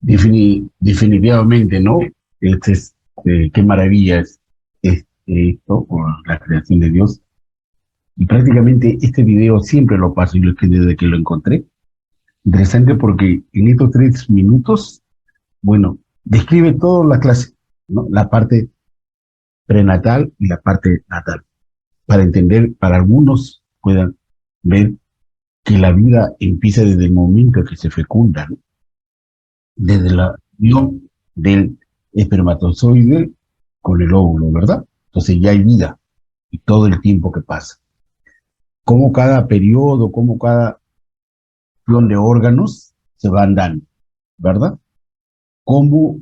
Definitivamente, ¿no? Qué maravilla es esto, con la creación de Dios. Y prácticamente este video siempre lo paso, y lo que desde que lo encontré. Interesante porque en estos 3 minutos, bueno, describe toda la clase, ¿no? La parte prenatal y la parte natal, para entender, para algunos puedan ver que la vida empieza desde el momento que se fecunda, ¿no? Desde la unión del espermatozoide con el óvulo, ¿verdad? Entonces ya hay vida y todo el tiempo que pasa. Cómo cada periodo, cómo cada acción de órganos se van dando, ¿verdad? Cómo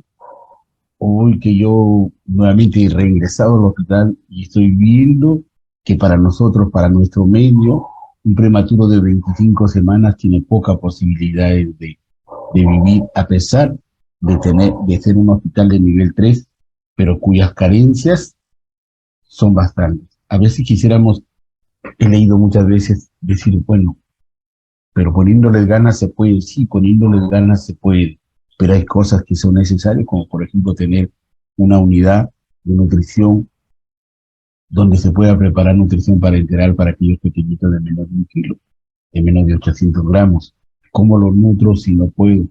hoy que yo nuevamente he reingresado al hospital y estoy viendo que para nosotros, para nuestro medio, un prematuro de 25 semanas tiene poca posibilidad de vivir, a pesar de ser un hospital de nivel 3, pero cuyas carencias son bastantes. A veces quisiéramos, he leído muchas veces decir, bueno, pero poniéndoles ganas se puede, sí, poniéndoles ganas se puede, pero hay cosas que son necesarias, como por ejemplo tener una unidad de nutrición donde se pueda preparar nutrición para enterar para aquellos pequeñitos de menos de 1 kilo, de menos de 800 gramos. ¿Cómo los nutro si no puedo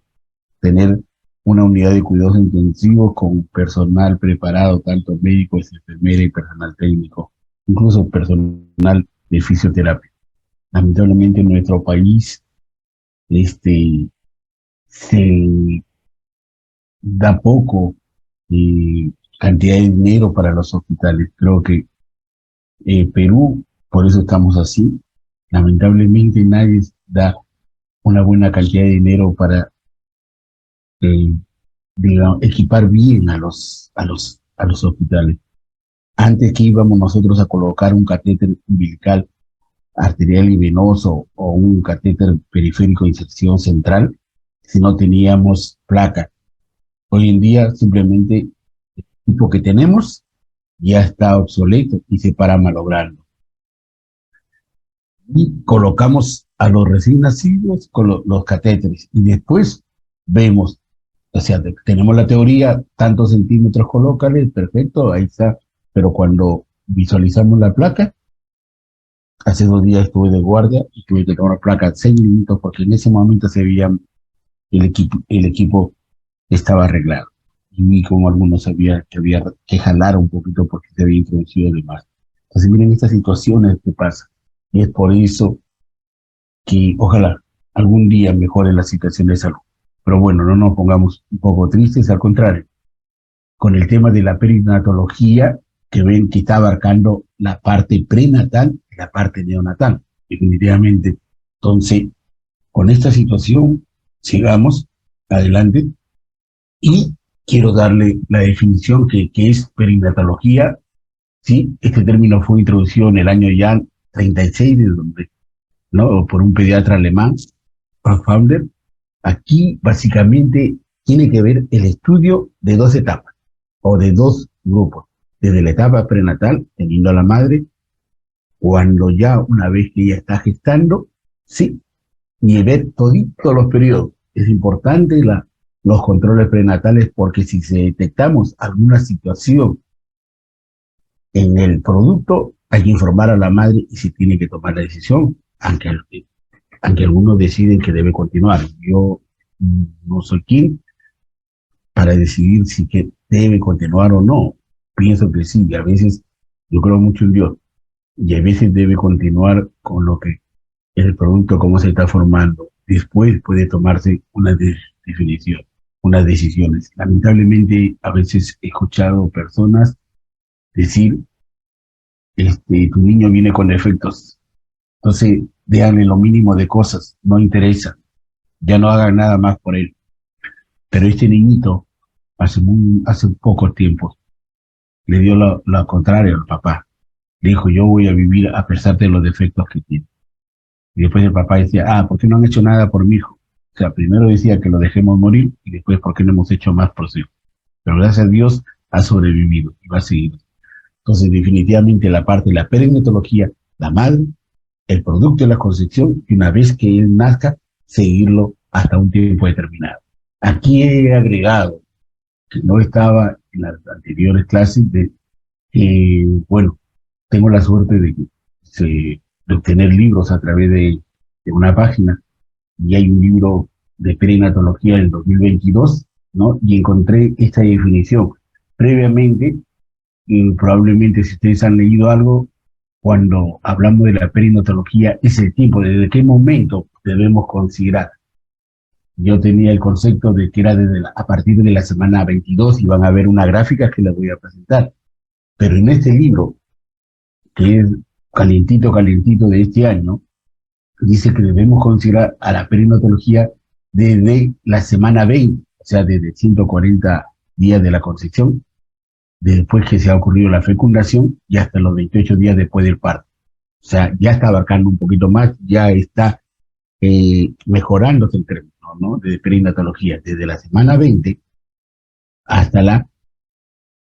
tener una unidad de cuidados intensivos con personal preparado, tanto médicos, enfermeras y personal técnico, incluso personal de fisioterapia? Lamentablemente en nuestro país se da poco cantidad de dinero para los hospitales. Creo que Perú, por eso estamos así. Lamentablemente nadie da una buena cantidad de dinero para eh, digamos, equipar bien a los hospitales. Antes que íbamos nosotros a colocar un catéter umbilical, arterial y venoso o un catéter periférico de inserción central, si no teníamos placa. Hoy en día simplemente el equipo que tenemos ya está obsoleto y se para malogrando. Y colocamos a los recién nacidos con los catéteres y después vemos, o sea, tenemos la teoría, tantos centímetros colócale, perfecto, ahí está, pero cuando visualizamos la placa, hace 2 días estuve de guardia y tuve que tomar placa 6 minutos porque en ese momento se veía el equipo estaba arreglado. Y vi como algunos había que jalar un poquito porque se había introducido de más. Entonces miren estas situaciones que pasan. Y es por eso que ojalá algún día mejore la situación de salud. Pero bueno, no nos pongamos un poco tristes, al contrario, con el tema de la perinatología, que ven que está abarcando la parte prenatal y la parte neonatal, definitivamente. Entonces, con esta situación, sigamos adelante y quiero darle la definición que es perinatología. Sí, este término fue introducido en el año ya 36, de donde, ¿no? Por un pediatra alemán, Frank Fauler. Aquí básicamente tiene que ver el estudio de 2 etapas o de 2 grupos. Desde la etapa prenatal, teniendo a la madre, cuando ya una vez que ella está gestando, sí, y ver toditos los periodos. Es importante los controles prenatales porque si se detectamos alguna situación en el producto, hay que informar a la madre y se tiene que tomar la decisión, aunque algunos deciden que debe continuar. Yo no soy quien para decidir si que debe continuar o no. Pienso que sí, y a veces yo creo mucho en Dios, y a veces debe continuar con lo que el producto, cómo se está formando. Después puede tomarse una definición, unas decisiones. Lamentablemente, a veces he escuchado personas decir, tu niño viene con defectos, entonces déjale lo mínimo de cosas, no interesa, ya no hagan nada más por él. Pero este niñito, hace poco tiempo, le dio lo contrario al papá. Le dijo, yo voy a vivir a pesar de los defectos que tiene. Y después el papá decía, ¿por qué no han hecho nada por mi hijo? O sea, primero decía que lo dejemos morir y después, ¿por qué no hemos hecho más por su hijo? Pero gracias a Dios ha sobrevivido y va a seguir. Entonces, definitivamente la parte de la perinatología, la madre, el producto de la concepción, y una vez que él nazca, seguirlo hasta un tiempo determinado. Aquí he agregado, que no estaba en las anteriores clases, de que, bueno, tengo la suerte de obtener libros a través de una página, y hay un libro de perinatología del 2022, ¿no? Y encontré esta definición. Previamente, y probablemente si ustedes han leído algo, cuando hablamos de la perinatología, es el tiempo, desde qué momento debemos considerar. Yo tenía el concepto de que era a partir de la semana 22, y van a ver una gráfica que les voy a presentar. Pero en este libro, que es calientito, calientito de este año, dice que debemos considerar a la perinatología desde la semana 20, o sea, desde 140 días de la concepción, después que se ha ocurrido la fecundación, y hasta los 28 días después del parto. O sea, ya está abarcando un poquito más, ya está mejorándose el término, ¿no? De perinatología, desde la semana 20 hasta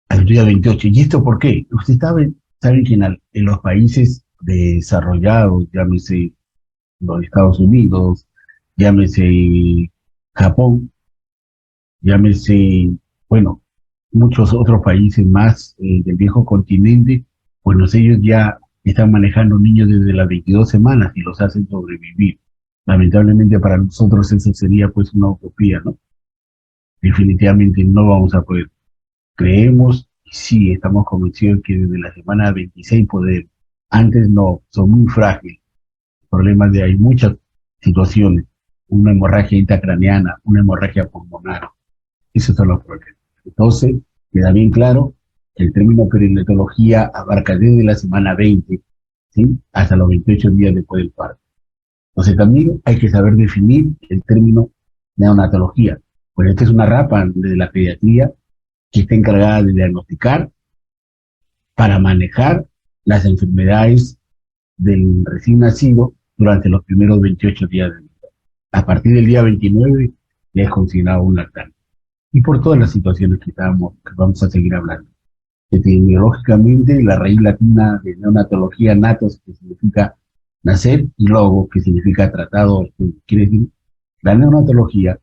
al día 28. ¿Y esto por qué? Usted sabe que en los países desarrollados, llámese los Estados Unidos, llámese Japón, llámese, bueno, muchos otros países más del viejo continente, bueno, ellos ya están manejando niños desde las 22 semanas y los hacen sobrevivir. Lamentablemente para nosotros eso sería pues una utopía, ¿no? Definitivamente no vamos a poder. Creemos, y sí, estamos convencidos que desde la semana 26 poder, antes no, son muy frágiles. Problemas de, hay muchas situaciones, una hemorragia intracraneana, una hemorragia pulmonar, esos son los problemas. Entonces, queda bien claro que el término perinatología abarca desde la semana 20, ¿sí?, hasta los 28 días después del parto. Entonces, también hay que saber definir el término neonatología. Pues esta es una rama de la pediatría que está encargada de diagnosticar para manejar las enfermedades del recién nacido durante los primeros 28 días de vida. A partir del día 29 ya es considerado un lactante. Y por todas las situaciones que vamos a seguir hablando. Etimológicamente, la raíz latina de neonatología, natos, que significa nacer, y logo, que significa tratado, que quiere decir, la neonatología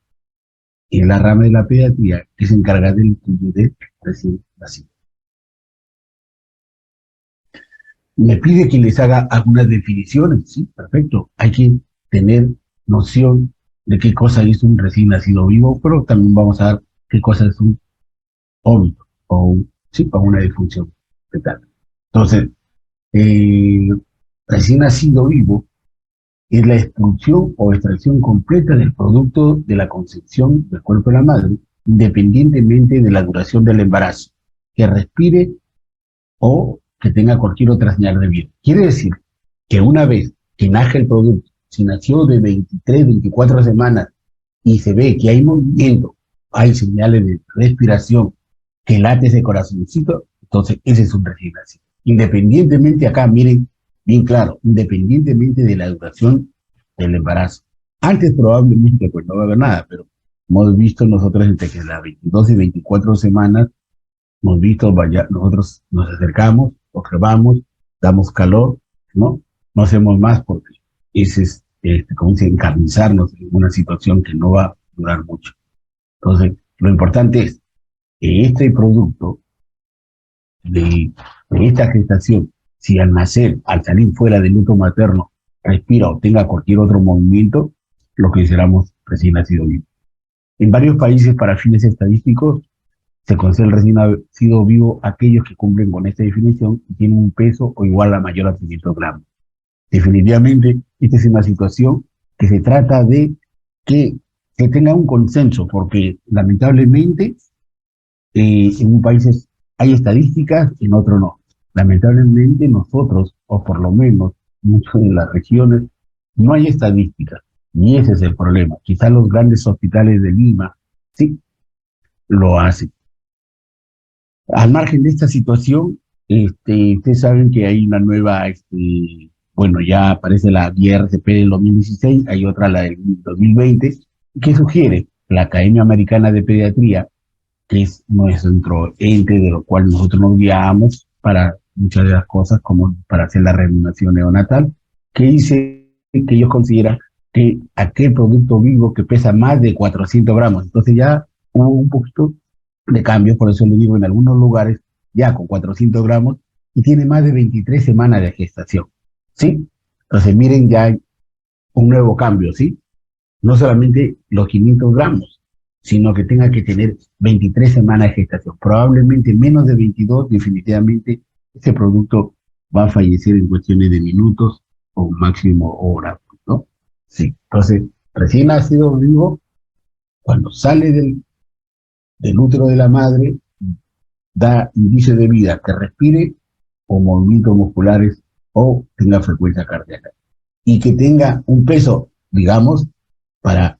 es la rama de la pediatría que se encarga del estudio de recién nacido. Me pide que les haga algunas definiciones, sí, perfecto. Hay que tener noción de qué cosa es un recién nacido vivo, pero también vamos a ver qué cosa es un óbito o una disfunción fetal. Entonces, recién nacido vivo es la expulsión o extracción completa del producto de la concepción del cuerpo de la madre, independientemente de la duración del embarazo, que respire o que tenga cualquier otra señal de vida. Quiere decir que una vez que nace el producto, si nació de 23, 24 semanas y se ve que hay movimiento, hay señales de respiración, que late ese corazoncito, entonces ese es un recién nacido. Independientemente, acá miren bien claro, independientemente de la duración del embarazo. Antes probablemente pues no va a haber nada, pero hemos visto nosotros entre que las 22 y 24 semanas, hemos visto, nosotros nos acercamos, observamos, damos calor, ¿no? No hacemos más porque ese es, como dice, encarnizarnos en una situación que no va a durar mucho. Entonces, lo importante es que este producto de esta gestación, si al nacer, al salir fuera del útero materno, respira o tenga cualquier otro movimiento, lo que consideramos recién nacido vivo. En varios países, para fines estadísticos, se considera el recién nacido vivo aquellos que cumplen con esta definición y tienen un peso o igual a mayor a 500 gramos. Definitivamente, esta es una situación que se trata de que se tenga un consenso, porque lamentablemente en un país hay estadísticas, en otro no. Lamentablemente nosotros, o por lo menos muchas de las regiones, no hay estadísticas, y ese es el problema. Quizás los grandes hospitales de Lima sí lo hacen. Al margen de esta situación, ustedes saben que hay una nueva, bueno, ya aparece la IRCP del 2016, hay otra, la del 2020, que sugiere la Academia Americana de Pediatría, que es nuestro ente de lo cual nosotros nos guiamos para muchas de las cosas, como para hacer la reanimación neonatal, que dice que ellos consideran que que aquel producto vivo que pesa más de 400 gramos. Entonces ya hubo un poquito de cambio, por eso le digo, en algunos lugares ya con 400 gramos y tiene más de 23 semanas de gestación, ¿sí? Entonces miren, ya hay un nuevo cambio, ¿sí? No solamente los 500 gramos, sino que tenga que tener 23 semanas de gestación. Probablemente menos de 22, definitivamente ese producto va a fallecer en cuestiones de minutos o máximo horas, ¿no? Sí, entonces, recién nacido vivo, cuando sale del útero de la madre, da indicio de vida, que respire o movimientos musculares o tenga frecuencia cardíaca. Y que tenga un peso, digamos, para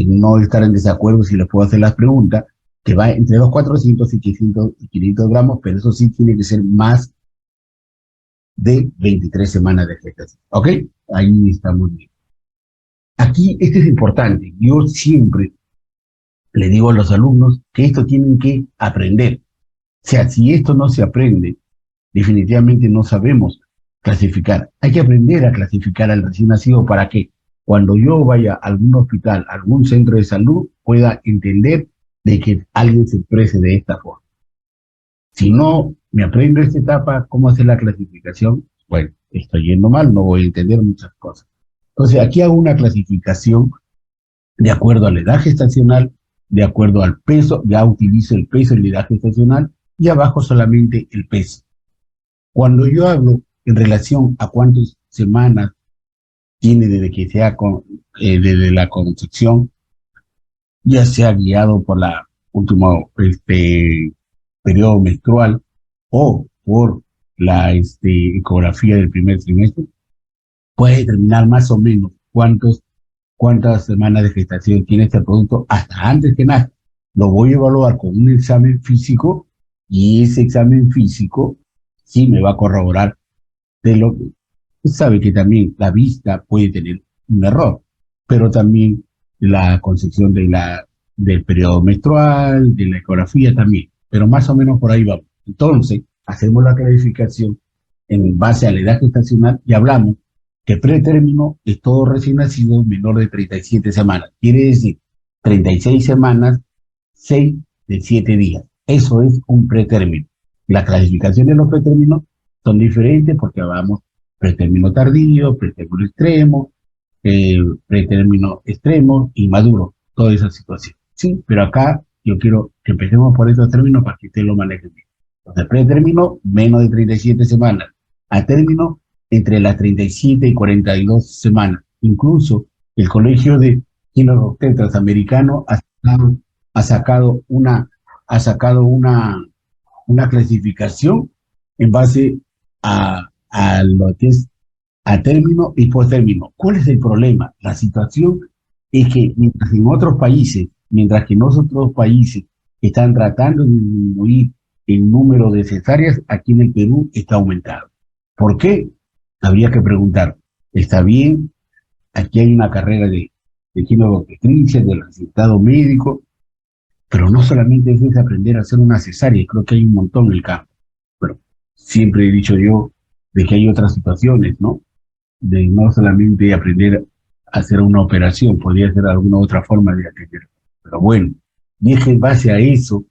no estar en desacuerdo si les puedo hacer las preguntas, que va entre los 400 y 500 gramos, pero eso sí tiene que ser más de 23 semanas de gestación. ¿Ok? Ahí estamos bien. Aquí, esto es importante. Yo siempre le digo a los alumnos que esto tienen que aprender. O sea, si esto no se aprende, definitivamente no sabemos clasificar. Hay que aprender a clasificar al recién nacido para que cuando yo vaya a algún hospital, a algún centro de salud, pueda entender de que alguien se exprese de esta forma. Si no me aprendo esta etapa, cómo hacer la clasificación, bueno, estoy yendo mal, no voy a entender muchas cosas. Entonces, aquí hago una clasificación de acuerdo a la edad gestacional, de acuerdo al peso, ya utilizo el peso y la edad gestacional, y abajo solamente el peso. Cuando yo hablo en relación a cuántas semanas tiene desde que sea desde la concepción, ya sea guiado por la última periodo menstrual o por la ecografía del primer trimestre, puede determinar más o menos cuántas semanas de gestación tiene este producto hasta antes que nazca. Lo voy a evaluar con un examen físico y ese examen físico sí me va a corroborar de lo que sabe que también la vista puede tener un error, pero también la concepción del periodo menstrual, de la ecografía también, pero más o menos por ahí vamos. Entonces, hacemos la clasificación en base a la edad gestacional y hablamos que pretérmino es todo recién nacido menor de 37 semanas. Quiere decir 36 semanas, 6 de 7 días. Eso es un pretérmino. La clasificación de los pretérminos son diferentes porque vamos pretérmino tardío, pretérmino extremo, pretérmino extremo, inmaduro, toda esa situación. Sí, pero acá yo quiero que empecemos por esos términos para que ustedes lo manejen bien. Entonces, pretérmino, menos de 37 semanas. A término, entre las 37 y 42 semanas. Incluso el Colegio de Ginecobstetras Americano ha sacado una clasificación en base a lo que es a término y postérmino. ¿Cuál es el problema? La situación es que mientras en otros países, mientras que en otros países están tratando de disminuir el número de cesáreas, aquí en el Perú está aumentado. ¿Por qué? Habría que preguntar. ¿Está bien? Aquí hay una carrera de ginecobstetricia, del resultado médico, pero no solamente es aprender a hacer una cesárea, creo que hay un montón en el campo. Pero siempre he dicho yo de que hay otras situaciones, ¿no? De no solamente aprender a hacer una operación, podría ser alguna otra forma de atender. Pero bueno, y es que en base a eso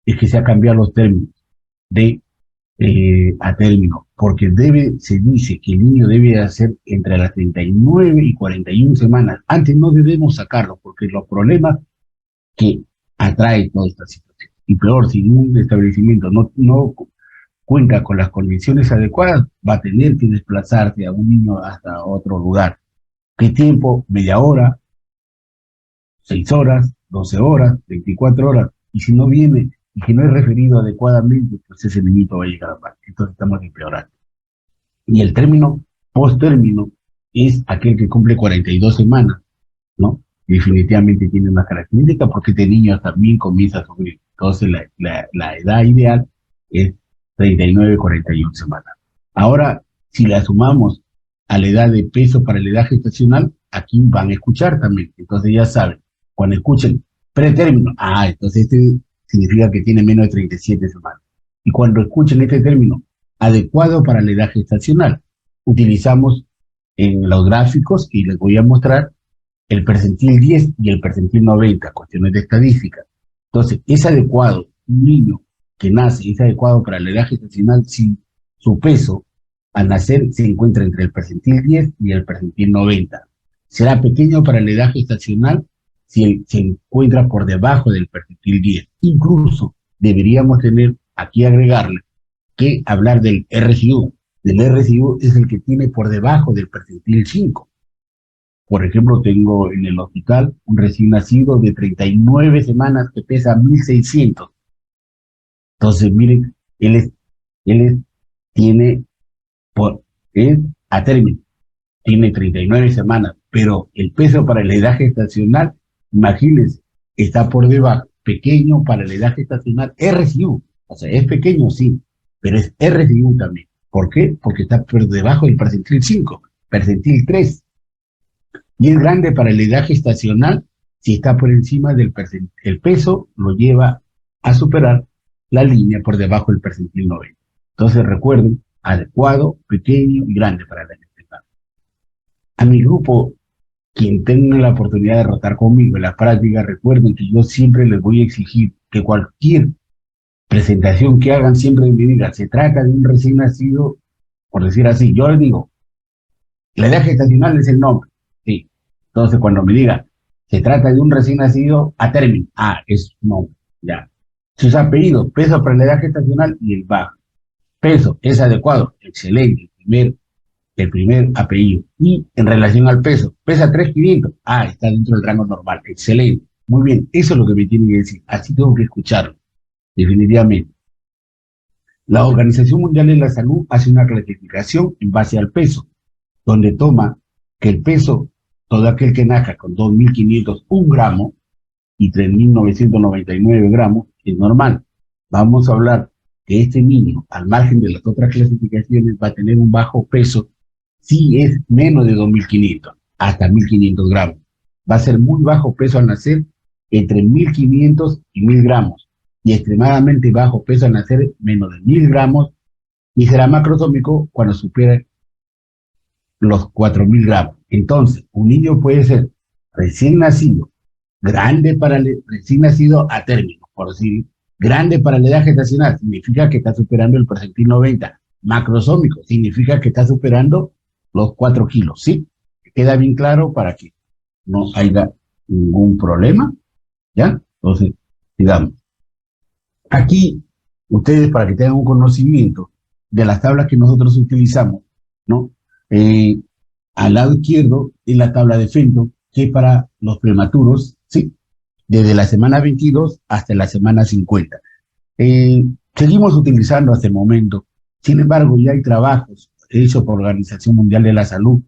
es que se han cambiado los términos de a término, porque se dice que el niño debe hacer entre las 39 y 41 semanas. Antes no debemos sacarlo, porque los problemas que atrae toda esta situación. Y peor, si un establecimiento no cuenta con las condiciones adecuadas, va a tener que desplazarse a un niño hasta otro lugar. ¿Qué tiempo? Media hora, 6 horas, 12 horas, 24 horas. Y si no viene y que no es referido adecuadamente, pues ese niñito va a llegar a mal. Entonces estamos empeorando. Y el término post-término es aquel que cumple 42 semanas, ¿no? Definitivamente tiene una característica porque este niño también comienza a sufrir. Entonces la edad ideal es 39-41 semanas. Ahora, si la sumamos a la edad de peso para la edad gestacional, aquí van a escuchar también. Entonces ya saben, cuando escuchen pretérmino, entonces este significa que tiene menos de 37 semanas. Y cuando escuchen este término adecuado para la edad gestacional, utilizamos en los gráficos y les voy a mostrar el percentil 10 y el percentil 90, cuestiones de estadística. Entonces, es adecuado, un niño que nace, es adecuado para la edad gestacional si su peso al nacer se encuentra entre el percentil 10 y el percentil 90. Será pequeño para la edad gestacional si se encuentra por debajo del percentil 10. Incluso deberíamos tener aquí agregarle que hablar del RSIU. Del RSIU es el que tiene por debajo del percentil 5. Por ejemplo, tengo en el hospital un recién nacido de 39 semanas que pesa 1600. Entonces, miren, tiene, es a término, tiene 39 semanas, pero el peso para la edad gestacional, imagínense, está por debajo, pequeño para la edad gestacional, RSIU. O sea, es pequeño, sí, pero es RSIU también. ¿Por qué? Porque está por debajo del percentil 5, percentil 3. Y es grande para la edad gestacional si está por encima del percentil. El peso lo lleva a superar la línea por debajo del percentil 90. Entonces recuerden, adecuado, pequeño y grande para la edad gestacional. A mi grupo, quien tenga la oportunidad de rotar conmigo en la práctica, recuerden que yo siempre les voy a exigir que cualquier presentación que hagan siempre me digan, se trata de un recién nacido, por decir así, yo les digo, la edad gestacional es el nombre, sí. Entonces, cuando me diga, se trata de un recién nacido a término, es su nombre, ya. Sus apellidos, peso para la edad gestacional y el bajo. Peso, es adecuado, excelente, el primer apellido. Y en relación al peso, pesa 3.500, está dentro del rango normal, excelente. Muy bien, eso es lo que me tienen que decir, así tengo que escucharlo, definitivamente. La Organización Mundial de la Salud hace una clasificación en base al peso, donde toma que el peso, todo aquel que nazca con 2.501 gramos y 3.999 gramos, es normal. Vamos a hablar que este niño, al margen de las otras clasificaciones, va a tener un bajo peso si es menos de 2.500, hasta 1.500 gramos. Va a ser muy bajo peso al nacer, entre 1.500 y 1.000 gramos, y extremadamente bajo peso al nacer, menos de 1.000 gramos, y será macrosómico cuando supere los 4.000 gramos. Entonces, un niño puede ser recién nacido, grande para el recién nacido a término, por decir, grande para la edad gestacional, significa que está superando el percentil 90. Macrosómico, significa que está superando los 4 kilos, ¿sí? Queda bien claro para que no haya ningún problema, ¿ya? Entonces, digamos, aquí, ustedes para que tengan un conocimiento de las tablas que nosotros utilizamos, ¿no? Eh, Al lado izquierdo es la tabla de Fenton, que es para los prematuros, ¿sí? Desde la semana 22 hasta la semana 50. Seguimos utilizando hasta el momento, sin embargo, ya hay trabajos hechos por la Organización Mundial de la Salud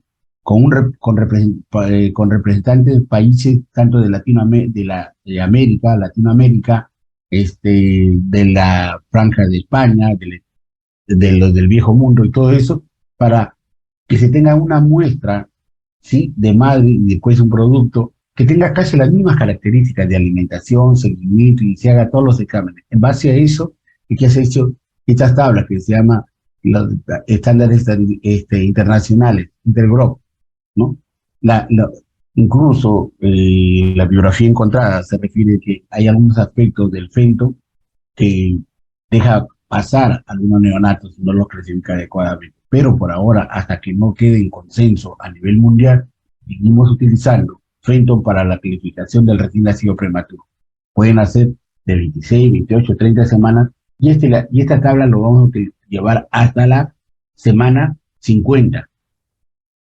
con representantes de países tanto de de América, Latinoamérica, de la Franja de España, de los del Viejo Mundo y todo eso, para que se tenga una muestra, ¿sí?, de madre y después un producto que tenga casi las mismas características de alimentación, seguimiento y se haga todos los exámenes. En base a eso, es que se ha hecho estas tablas que se llaman los estándares internacionales, Intergrop, ¿no? La, la, Incluso la bibliografía encontrada se refiere que hay algunos aspectos del fento que deja pasar algunos neonatos y no los clasifica adecuadamente. Pero por ahora, hasta que no quede en consenso a nivel mundial, seguimos utilizando Fenton para la calificación del recién nacido prematuro. Pueden hacer de 26, 28, 30 semanas y esta tabla lo vamos a llevar hasta la semana 50,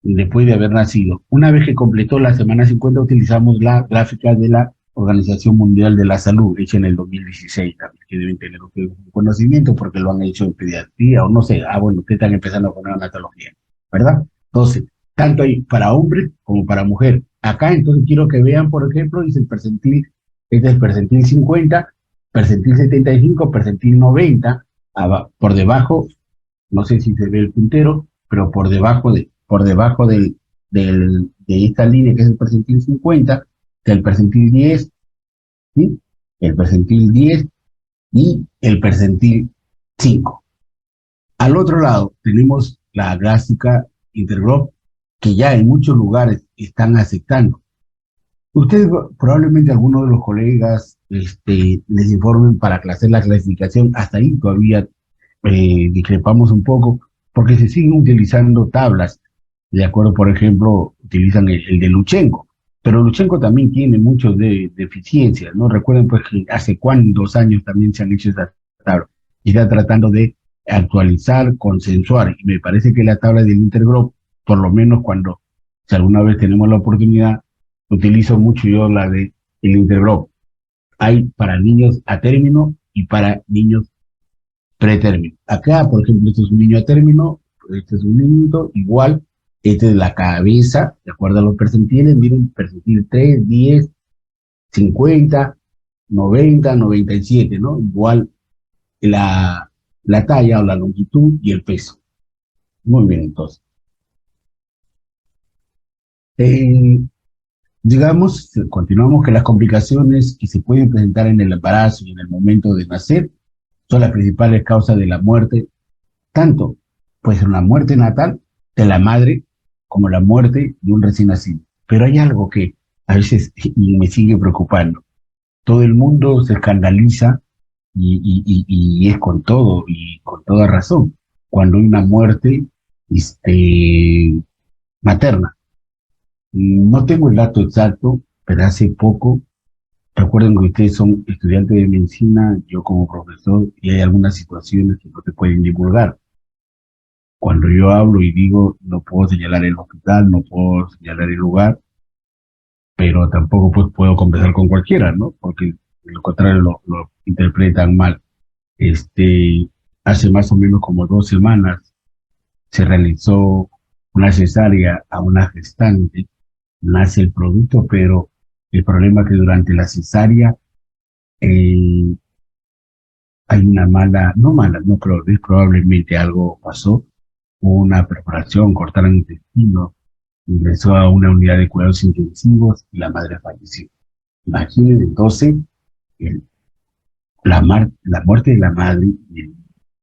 después de haber nacido. Una vez que completó la semana 50, utilizamos la gráfica de la Organización Mundial de la Salud, hecha en el 2016 también, que deben tener ustedes un conocimiento porque lo han hecho en pediatría o no sé, bueno, ustedes están empezando con neonatología, ¿verdad? Entonces, tanto hay para hombre como para mujer. Acá entonces quiero que vean, por ejemplo, dice el percentil, este es el percentil 50, percentil 75, percentil 90, por debajo, no sé si se ve el puntero, pero por debajo de esta línea que es el percentil 50, del percentil 10, ¿sí? El percentil 10 y el percentil 5. Al otro lado tenemos la gráfica Intergrop, que ya en muchos lugares están aceptando. Ustedes, probablemente algunos de los colegas les informen para hacer la clasificación, hasta ahí todavía discrepamos un poco, porque se siguen utilizando tablas. De acuerdo, por ejemplo, utilizan el de Luchenko, pero Luchenko también tiene muchos de deficiencias, ¿no? Recuerden pues que hace cuántos años también se han hecho esas tablas y está tratando de actualizar, consensuar, y me parece que la tabla del Intergroup, por lo menos cuando, si alguna vez tenemos la oportunidad, utilizo mucho yo la de el Intergroup. Hay para niños a término y para niños pretérmino. Acá, por ejemplo, este es un niño a término, este es un niño igual, este es la cabeza, de acuerdo a los percentiles, miren, percentil 3, 10, 50, 90, 97, ¿no? Igual la talla o la longitud y el peso. Muy bien, entonces. Eh, digamos, continuamos que las complicaciones que se pueden presentar en el embarazo y en el momento de nacer son las principales causas de la muerte, tanto puede ser una muerte natal de la madre como la muerte de un recién nacido. Pero hay algo que a veces me sigue preocupando. Todo el mundo se escandaliza y es con todo y con toda razón cuando hay una muerte materna. No tengo el dato exacto, pero hace poco, recuerden que ustedes son estudiantes de medicina, yo como profesor, y hay algunas situaciones que no se pueden divulgar. Cuando yo hablo y digo, no puedo señalar el hospital, no puedo señalar el lugar, pero tampoco pues puedo conversar con cualquiera, ¿no? Porque de lo contrario lo interpretan mal. Este, hace más o menos como 2 semanas se realizó una cesárea a una gestante, nace el producto, pero el problema es que durante la cesárea eh, hay una mala, no mala, no, pero es probablemente algo pasó, hubo una perforación, cortaron el intestino, ingresó a una unidad de cuidados intensivos y la madre falleció. Imaginen entonces el- la muerte de la madre y el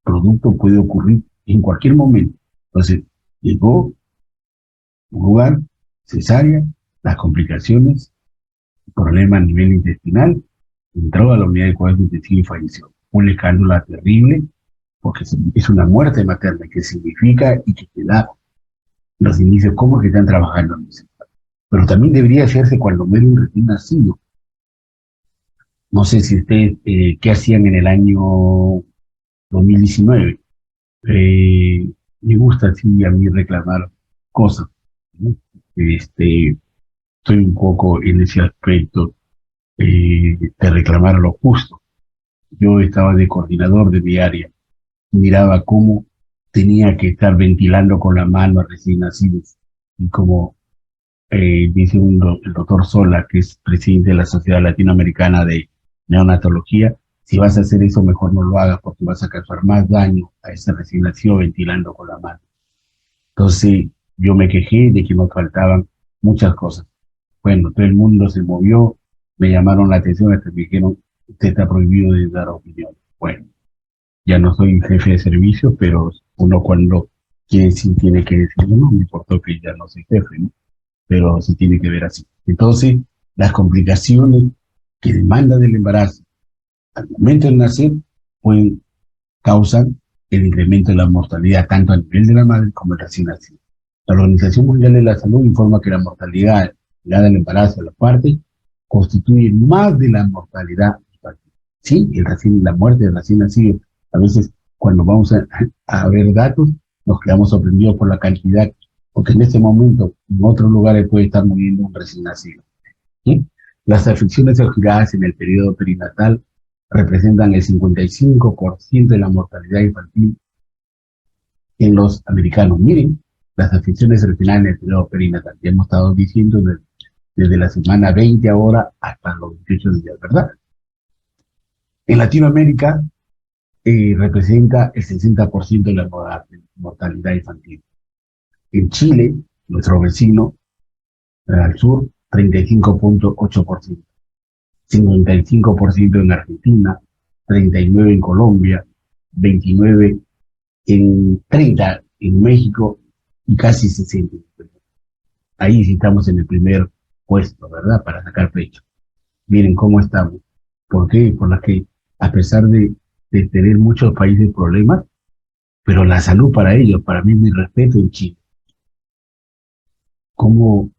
producto puede ocurrir en cualquier momento. Entonces, llegó un lugar, cesárea, las complicaciones, problema a nivel intestinal, entró a la unidad de cuidados intensivos y falleció. Un escándalo terrible, porque es una muerte materna, que significa y que te da los inicios, cómo que están trabajando en eso. Pero también debería hacerse cuando muere un recién nacido. No sé si ustedes, ¿qué hacían en el año 2019? Me gusta así a mí reclamar cosas, ¿no? Estoy un poco en ese aspecto de reclamar lo justo. Yo estaba de coordinador de mi área, miraba cómo tenía que estar ventilando con la mano a recién nacidos y como dice el doctor Sola, que es presidente de la Sociedad Latinoamericana de Neonatología, si vas a hacer eso, mejor no lo hagas porque vas a causar más daño a ese recién nacido ventilando con la mano. Entonces, yo me quejé de que nos faltaban muchas cosas. Bueno, todo el mundo se movió, me llamaron la atención hasta que me dijeron, usted está prohibido de dar opinión. Bueno, ya no soy jefe de servicio, pero uno cuando quiere sí tiene que decir, no me importó que ya no soy jefe, ¿no? Pero se tiene que ver así. Entonces, las complicaciones que demanda del embarazo al momento de nacer pueden causar el incremento de la mortalidad tanto a nivel de la madre como el recién nacido. La Organización Mundial de la Salud informa que la mortalidad ligada al embarazo de la parte constituye más de la mortalidad infantil. Sí, la muerte del recién nacido, a veces cuando vamos a ver datos, nos quedamos sorprendidos por la cantidad, porque en este momento en otros lugares puede estar muriendo un recién nacido. ¿Sí? Las afecciones giradas en el periodo perinatal representan el 55% de la mortalidad infantil en los americanos. Miren, las afecciones respiratorias en el periodo perinatal. Ya hemos estado diciendo desde la semana 20 ahora hasta los 28 días, ¿verdad? En Latinoamérica representa el 60% de la mortalidad infantil. En Chile, nuestro vecino al sur, 35.8%. 55% en Argentina, 39% en Colombia, 29% en 30% en México y casi 60% en Perú. ahí sí estamos en el primer puesto, ¿verdad? Para sacar pecho. Miren cómo estamos. ¿Por qué? Por la que, a pesar de tener muchos países problemas, pero la salud para ellos, para mí, mi respeto en Chile. Cómo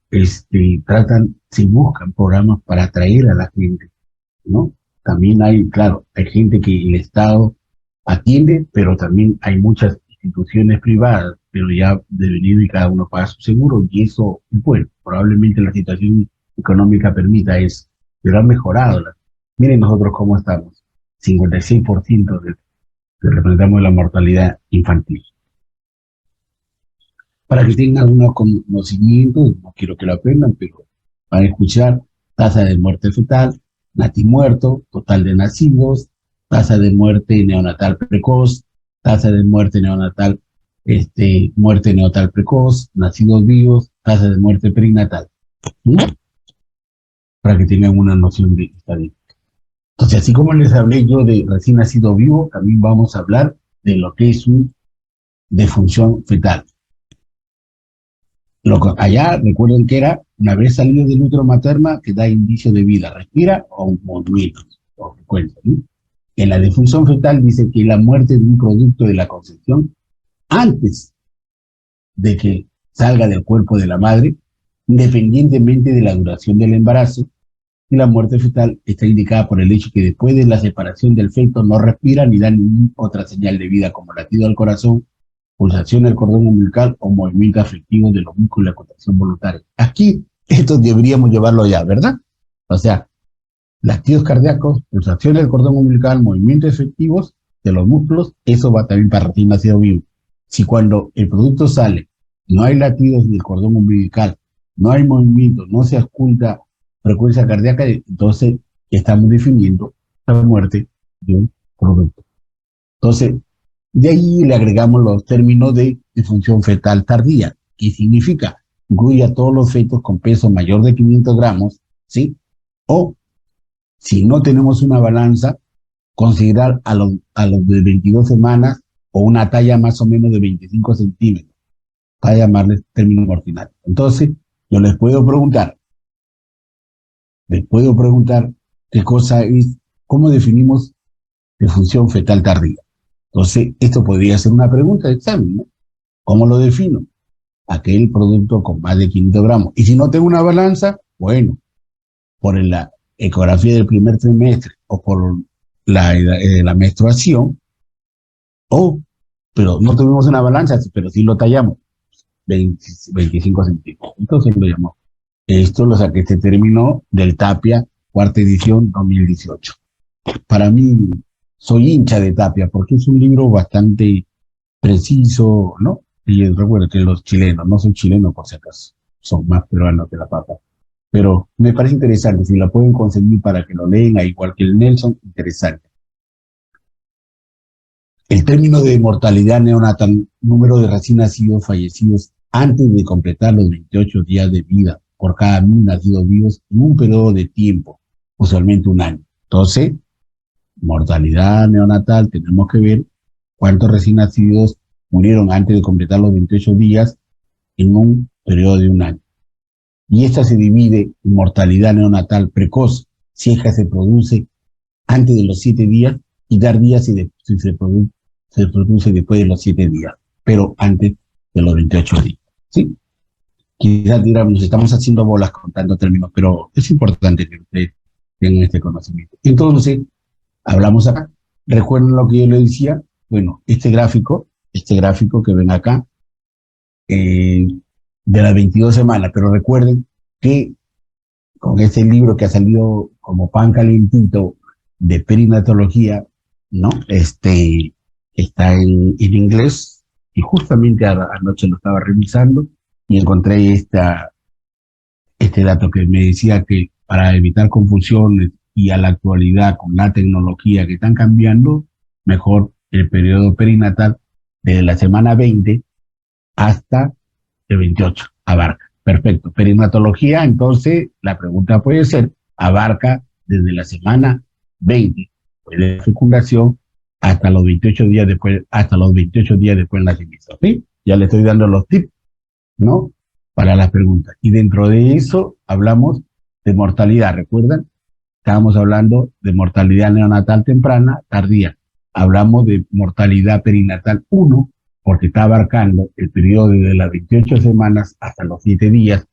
tratan, si buscan programas para atraer a la gente, ¿no? También hay, claro, hay gente que el Estado atiende, pero también hay muchas instituciones privadas, pero ya devenido y cada uno paga su seguro, y eso, bueno, probablemente la situación económica permita eso, pero ha mejorado. Miren nosotros cómo estamos, 56% representamos la mortalidad infantil. Para que tengan algunos conocimientos, no quiero que lo aprendan, pero van a escuchar tasa de muerte fetal, natimuerto, total de nacidos, tasa de muerte neonatal precoz, tasa de muerte neonatal, muerte neonatal precoz, nacidos vivos, tasa de muerte perinatal, ¿sí? Para que tengan una noción de estadística. Entonces, así como les hablé yo de recién nacido vivo, también vamos a hablar de lo que es una defunción fetal. Allá recuerden que era una vez salido del útero materna que da indicio de vida, respira o movimiento, o frecuencia, ¿no? En la defunción fetal dice que la muerte de un producto de la concepción antes de que salga del cuerpo de la madre, independientemente de la duración del embarazo, y la muerte fetal está indicada por el hecho que después de la separación del feto no respira ni da ninguna otra señal de vida como latido al corazón, pulsación del cordón umbilical o movimiento afectivo de los músculos de contracción voluntaria. Aquí, esto deberíamos llevarlo ya, ¿verdad? O sea, latidos cardíacos, pulsación del cordón umbilical, movimientos efectivos de los músculos, eso va también para recién nacido vivo. Si cuando el producto sale, no hay latidos del cordón umbilical, no hay movimiento, no se oculta frecuencia cardíaca, entonces estamos definiendo la muerte de un producto. Entonces, de ahí le agregamos los términos de disfunción fetal tardía, que significa incluye a todos los fetos con peso mayor de 500 gramos, ¿sí? O, si no tenemos una balanza, considerar a los de 22 semanas o una talla más o menos de 25 centímetros, para llamarles término ordinario. Entonces, yo les puedo preguntar qué cosa es, cómo definimos disfunción fetal tardía. Entonces, esto podría ser una pregunta de examen, ¿no? ¿Cómo lo defino? Aquel producto con más de 500 gramos. Y si no tengo una balanza, bueno, por la ecografía del primer trimestre o por la menstruación, pero no tuvimos una balanza, pero sí lo tallamos, 25 centímetros. Entonces lo llamamos. Esto lo saqué, este término del Tapia, cuarta edición 2018. Para mí, soy hincha de Tapia porque es un libro bastante preciso, ¿no? Y recuerdo que los chilenos, no son chilenos por si acaso, son más peruanos que la papa. Pero me parece interesante, si la pueden conseguir para que lo lean, igual que el Nelson, interesante. El término de mortalidad neonatal, número de recién nacidos fallecidos antes de completar los 28 días de vida por cada 1000 nacidos vivos en un periodo de tiempo, usualmente un año. Entonces, mortalidad neonatal, tenemos que ver cuántos recién nacidos murieron antes de completar los 28 días en un periodo de un año. Y esta se divide en mortalidad neonatal precoz, si es que se produce antes de los 7 días, y tardía si se produce después de los 7 días, pero antes de los 28 días. ¿Sí? Quizás dirán, nos estamos haciendo bolas contando términos, pero es importante que ustedes tengan este conocimiento. Entonces, hablamos acá. Recuerden lo que yo les decía. Bueno, este gráfico que ven acá, de las 22 semanas, pero recuerden que con este libro que ha salido como pan calientito de perinatología, ¿no? Está en inglés, y justamente anoche lo estaba revisando y encontré este dato que me decía que para evitar confusiones y a la actualidad con la tecnología que están cambiando, mejor el periodo perinatal desde la semana 20 hasta el 28 abarca. Perfecto. Perinatología, entonces la pregunta puede ser, abarca desde la semana 20 de fecundación hasta los 28 días después, del nacimiento. ¿Sí? Ya le estoy dando los tips, ¿no? para las preguntas. Y dentro de eso hablamos de mortalidad, ¿recuerdan? Estábamos hablando de mortalidad neonatal temprana, tardía. Hablamos de mortalidad perinatal 1, porque está abarcando el periodo desde las 28 semanas hasta los 7 días.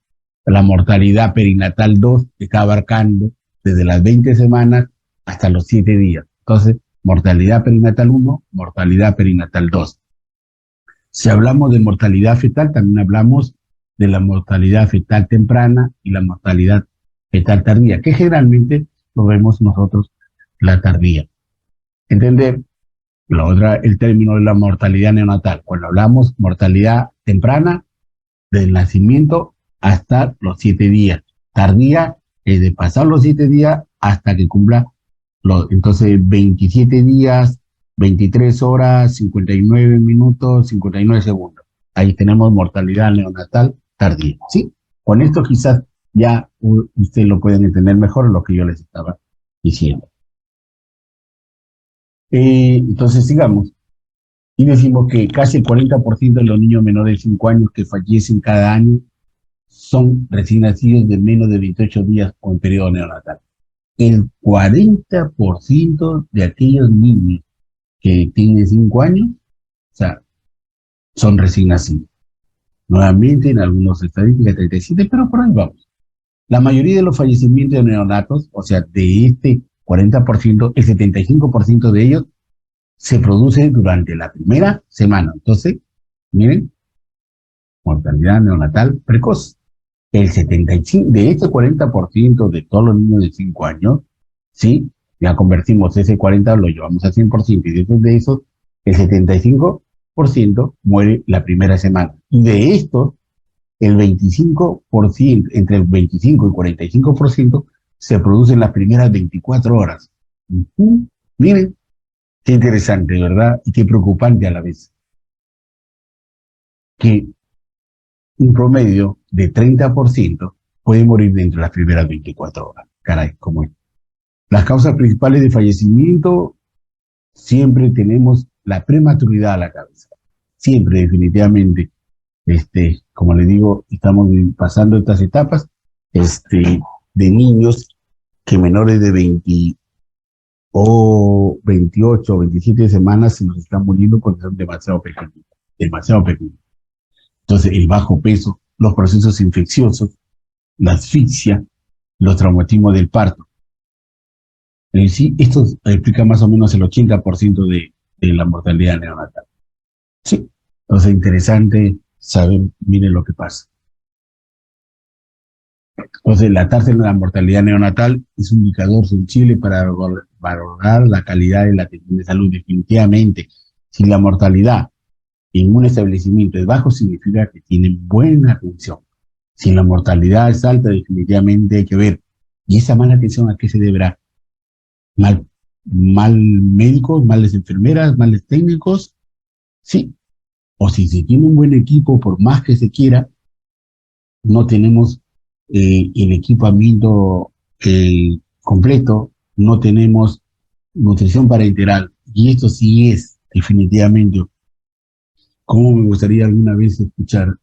La mortalidad perinatal 2 está abarcando desde las 20 semanas hasta los 7 días. Entonces, mortalidad perinatal 1, mortalidad perinatal 2. Si hablamos de mortalidad fetal, también hablamos de la mortalidad fetal temprana y la mortalidad fetal tardía, que generalmente lo vemos nosotros la tardía. Entender la otra, el término de la mortalidad neonatal. Cuando hablamos mortalidad temprana, del nacimiento hasta los 7 días. Tardía es de pasar los 7 días hasta que cumpla entonces 27 días, 23 horas, 59 minutos, 59 segundos. Ahí tenemos mortalidad neonatal tardía, ¿sí? Con esto quizás ya ustedes lo pueden entender mejor lo que yo les estaba diciendo. Entonces sigamos. Y decimos que casi el 40% de los niños menores de 5 años que fallecen cada año son recién nacidos de menos de 28 días o en periodo neonatal. El 40% de aquellos niños que tienen 5 años, o sea, son recién nacidos. Nuevamente, en algunas estadísticas, 37, pero por ahí vamos. La mayoría de los fallecimientos de neonatos, o sea, de este 40%, el 75% de ellos se produce durante la primera semana. Entonces, miren, mortalidad neonatal precoz. El 75%, de este 40% de todos los niños de 5 años, ¿sí? Ya convertimos ese 40%, lo llevamos a 100%, y después de eso, el 75% muere la primera semana. Y de estos, el 25%, entre el 25 y 45%, se produce en las primeras 24 horas. Miren, qué interesante, ¿verdad? Y qué preocupante a la vez. Que un promedio de 30% puede morir dentro de las primeras 24 horas. Caray, ¿cómo es? Las causas principales de fallecimiento, siempre tenemos la prematuridad a la cabeza. Siempre, definitivamente. Como les digo, estamos pasando estas etapas de niños que menores de 20 o 28 o 27 semanas se nos están muriendo porque son demasiado pequeños. Demasiado pequeños. Entonces, el bajo peso, los procesos infecciosos, la asfixia, los traumatismos del parto. Sí, esto explica más o menos el 80% de la mortalidad neonatal. Sí, entonces interesante saber, miren lo que pasa. Entonces, la tasa de la mortalidad neonatal es un indicador sensible para valorar la calidad de la atención de salud. Definitivamente, si la mortalidad en un establecimiento es bajo, significa que tienen buena atención. Si la mortalidad es alta, definitivamente hay que ver. ¿Y esa mala atención a qué se deberá? Mal médicos, malas enfermeras, males técnicos, sí. O si se tiene un buen equipo, por más que se quiera, no tenemos el equipamiento completo, no tenemos nutrición parenteral. Y esto sí es definitivamente, como me gustaría alguna vez escuchar,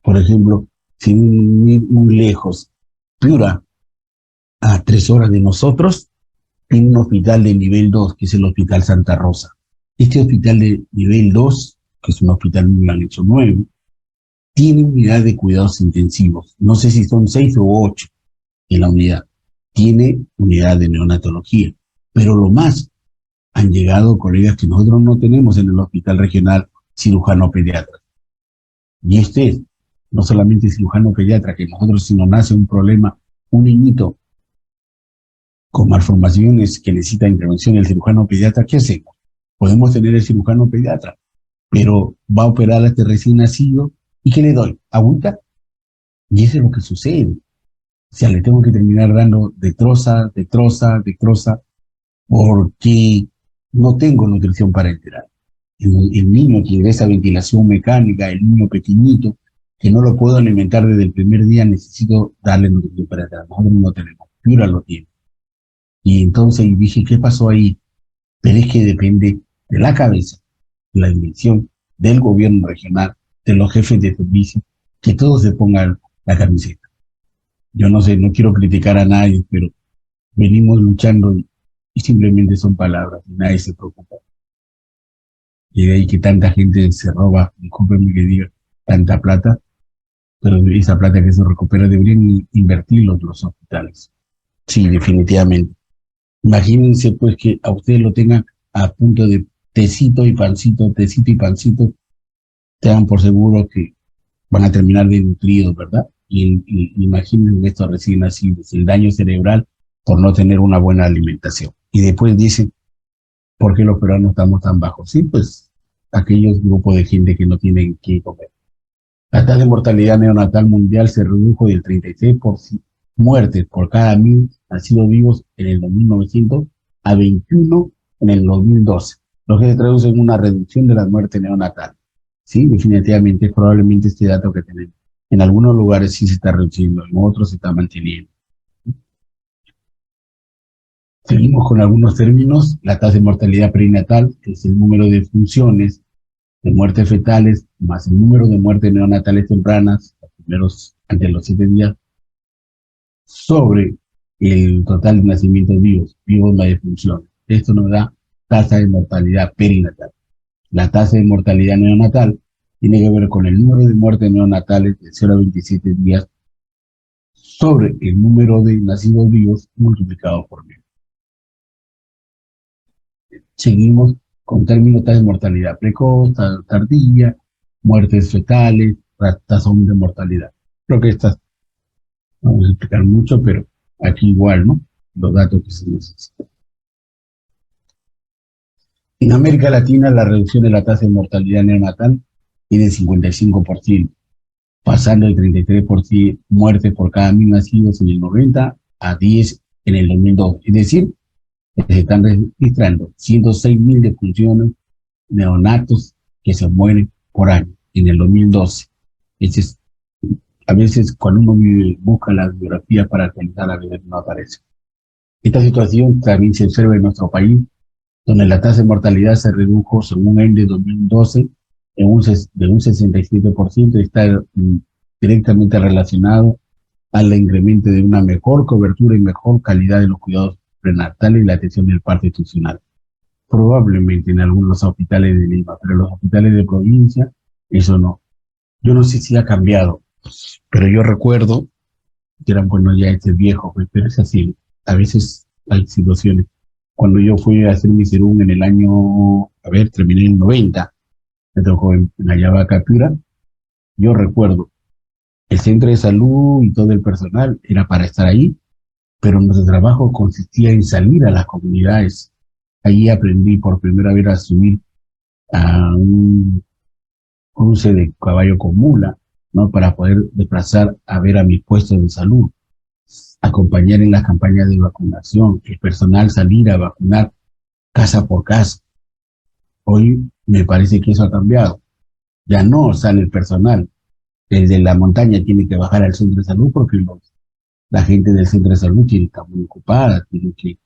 por ejemplo, sin ir muy lejos, Piura, a 3 horas de nosotros, tiene un hospital de nivel 2, que es el Hospital Santa Rosa. Este hospital de nivel 2, que es un hospital muy mal hecho nuevo, tiene unidad de cuidados intensivos. No sé si son 6 o 8 en la unidad. Tiene unidad de neonatología. Pero lo más, han llegado colegas que nosotros no tenemos en el hospital regional, cirujano pediatra. Y es no solamente cirujano pediatra, que nosotros si nos nace un problema, un niñito con malformaciones que necesita intervención del cirujano pediatra, ¿qué hacemos? Podemos tener el cirujano pediatra, pero va a operar a este recién nacido, ¿y qué le doy? ¿Agüita? Y eso es lo que sucede. O sea, le tengo que terminar dando de troza, porque no tengo nutrición parenteral. El niño que tiene esa ventilación mecánica, el niño pequeñito, que no lo puedo alimentar desde el primer día, necesito darle nutrición parenteral. Nosotros no tenemos, Piura lo tiene. Y entonces dije, ¿qué pasó ahí? Pero es que depende de la cabeza, de la dirección del gobierno regional, de los jefes de servicio, que todos se pongan la camiseta. Yo no sé, no quiero criticar a nadie, pero venimos luchando y simplemente son palabras, y nadie se preocupa. Y de ahí que tanta gente se roba, discúlpenme que diga, tanta plata, pero esa plata que se recupera deberían invertirlo en los hospitales. Sí, definitivamente. Imagínense pues que a ustedes lo tengan a punto de tecito y pancito, tengan por seguro que van a terminar desnutridos, ¿verdad? Y imaginen estos recién nacidos, el daño cerebral por no tener una buena alimentación. Y después dicen, ¿por qué los peruanos estamos tan bajos? Sí, pues aquellos grupos de gente que no tienen que comer. La tasa de mortalidad neonatal mundial se redujo del 36% muertes por cada 1.000 nacidos vivos en el 1900 a 21 en el 2012, lo que se traduce en una reducción de la muerte neonatal. Sí, definitivamente, probablemente este dato que tenemos. En algunos lugares sí se está reduciendo, en otros se está manteniendo. Seguimos con algunos términos. La tasa de mortalidad perinatal, que es el número de funciones de muertes fetales más el número de muertes neonatales tempranas, los primeros antes de los 7 días, sobre el total de nacimientos vivos más defunciones. Esto nos da tasa de mortalidad perinatal. La tasa de mortalidad neonatal tiene que ver con el número de muertes neonatales de 0 a 27 días sobre el número de nacidos vivos multiplicado por 1000. Seguimos con términos tasa de mortalidad precoz, tardía, muertes fetales, tasa de mortalidad. Creo que estas no vamos a explicar mucho, pero aquí igual, ¿no? Los datos que se necesitan. En América Latina, la reducción de la tasa de mortalidad neonatal es de 55%, pasando de 33% muertes por cada 1.000 nacidos en el 90 a 10 en el 2002. Es decir, se están registrando 106.000 defunciones neonatos que se mueren por año en el 2012. Es, a veces cuando uno busca la biografía para actualizar, a veces no aparece. Esta situación también se observa en nuestro país, donde la tasa de mortalidad se redujo, según el de 2012, de un 67%, y está directamente relacionado al incremento de una mejor cobertura y mejor calidad de los cuidados prenatales y la atención del parto institucional. Probablemente en algunos hospitales de Lima, pero en los hospitales de provincia, eso no. Yo no sé si ha cambiado, pero yo recuerdo que eran, bueno, ya este viejo, pues, pero es así. A veces hay situaciones. Cuando yo fui a hacer mi serum en el año, a ver, terminé en el 90, me tocó en Ayabaca, Piura, yo recuerdo, el centro de salud y todo el personal era para estar ahí, pero nuestro trabajo consistía en salir a las comunidades. Allí aprendí por primera vez a subir a un cruce de caballo con mula, ¿no? Para poder desplazar a ver a mis puestos de salud, acompañar en las campañas de vacunación, el personal salir a vacunar casa por casa. Hoy me parece que eso ha cambiado. Ya no sale el personal. Desde la montaña tiene que bajar al centro de salud porque la gente del centro de salud tiene que estar muy ocupada, tiene que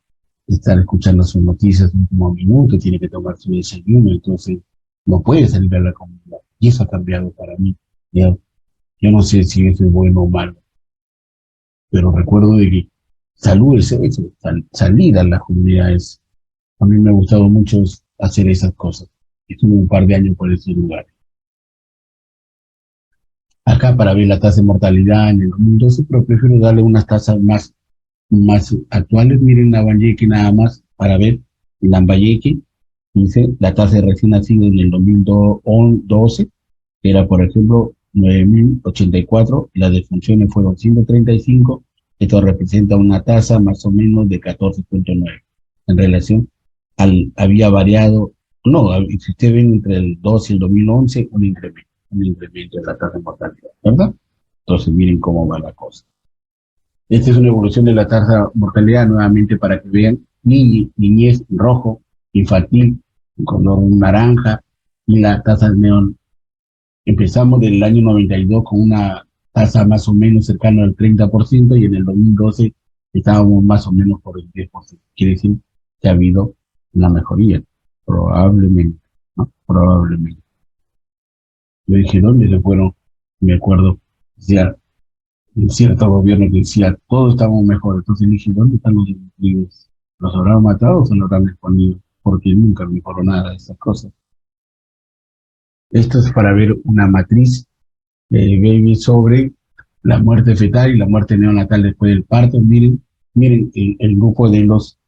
estar escuchando sus noticias un último minuto, tiene que tomar su desayuno, entonces no puede salir a la comunidad. Y eso ha cambiado para mí. Yo no sé si eso es bueno o malo, pero recuerdo de que salud es eso, salir a las comunidades. A mí me ha gustado mucho hacer esas cosas. Estuve un par de años por ese lugar. Acá para ver la tasa de mortalidad en el 2012, pero prefiero darle unas tasas más actuales. Miren Lambayeque nada más para ver Lambayeque. Dice la tasa de recién nacido en el 2012 era, por ejemplo, 9.084, y las defunciones fueron 135. Esto representa una tasa más o menos de 14.9 en relación había variado, no, si usted ven entre el 2 y el 2011, un incremento de la tasa de mortalidad, ¿verdad? Entonces miren cómo va la cosa. Esta es una evolución de la tasa de mortalidad, nuevamente para que vean, niñez rojo, infantil, color naranja, y la tasa de neón. Empezamos del año 92 con una tasa más o menos cercana al 30%, y en el 2012 estábamos más o menos por el 10%. Quiere decir que ha habido una mejoría, probablemente, ¿no? Probablemente. Yo dije, ¿dónde se fueron? Me acuerdo, decía, un cierto gobierno que decía, todos estamos mejor. Entonces dije, ¿dónde están los delincuentes? ¿Los habrán matado o se los habrán escondido? Porque nunca mejoró nada de esas cosas. Esto es para ver una matriz baby sobre la muerte fetal y la muerte neonatal después del parto. Miren el grupo de los,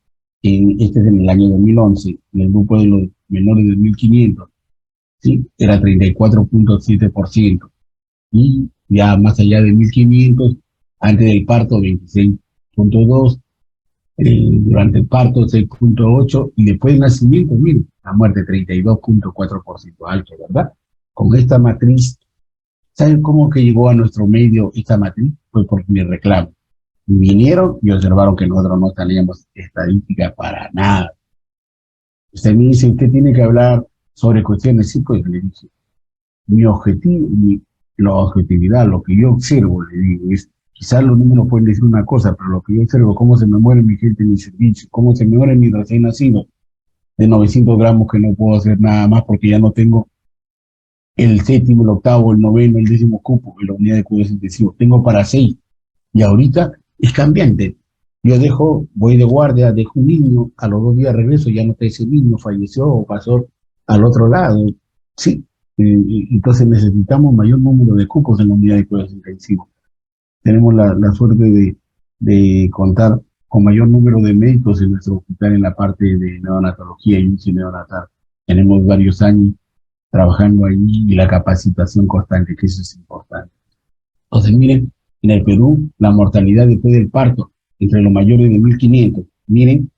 este es en el año 2011, en el grupo de los menores de 1500, ¿sí? Era 34,7%. Y ya más allá de 1500, antes del parto 26,2%, durante el parto 6,8% y después del nacimiento, miren, la muerte 32,4%, alto, ¿verdad? Con esta matriz, ¿saben cómo que llegó a nuestro medio esta matriz? Fue por mi reclamo. Vinieron y observaron que nosotros no teníamos estadística para nada. Usted me dice, usted tiene que hablar sobre cuestiones, sí, pues le dije, mi objetivo, la objetividad, lo que yo observo, le digo, es, quizás los números pueden decir una cosa, pero lo que yo observo, cómo se me muere mi gente en mi servicio, cómo se me muere mi recién nacido de 900 gramos que no puedo hacer nada más porque ya no tengo el séptimo, el octavo, el noveno, el décimo cupo en la unidad de cuidados intensivos. Tengo para 6 y ahorita es cambiante. Yo voy de guardia, dejo un niño, a los 2 días regreso, ya no está ese niño, falleció o pasó al otro lado. Sí, entonces necesitamos mayor número de cupos en la unidad de cuidados intensivos. Tenemos la suerte de contar con mayor número de médicos en nuestro hospital en la parte de neonatología y UCI neonatal. Tenemos varios años trabajando ahí y la capacitación constante, que eso es importante. Entonces, miren, en el Perú, la mortalidad después del parto entre los mayores de 1500, miren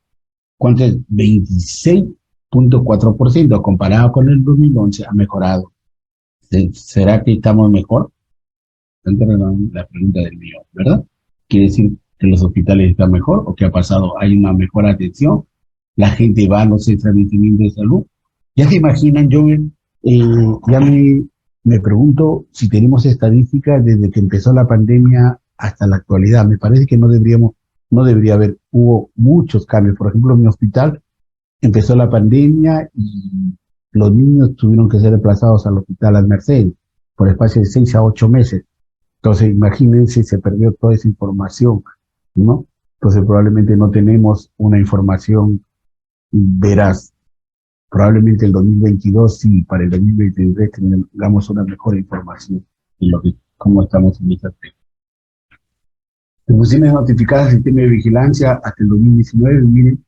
cuánto es, 26,4% comparado con el 2011 ha mejorado. ¿Será que estamos mejor? Esta era la pregunta del mío, ¿verdad? ¿Quiere decir que los hospitales están mejor o qué ha pasado? ¿Hay una mejor atención? ¿La gente va a los establecimientos de salud? Ya se imaginan, yo ya me pregunto si tenemos estadísticas desde que empezó la pandemia hasta la actualidad. Me parece que no debería haber, hubo muchos cambios. Por ejemplo, en mi hospital empezó la pandemia y los niños tuvieron que ser desplazados al hospital Las Mercedes por espacio de 6 a 8 meses. Entonces, imagínense, se perdió toda esa información, ¿no? Entonces, probablemente no tenemos una información veraz. Probablemente el 2022, sí, para el 2023 tengamos una mejor información de cómo estamos en esta tema. Funciones notificadas al sistema de vigilancia hasta el 2019, miren,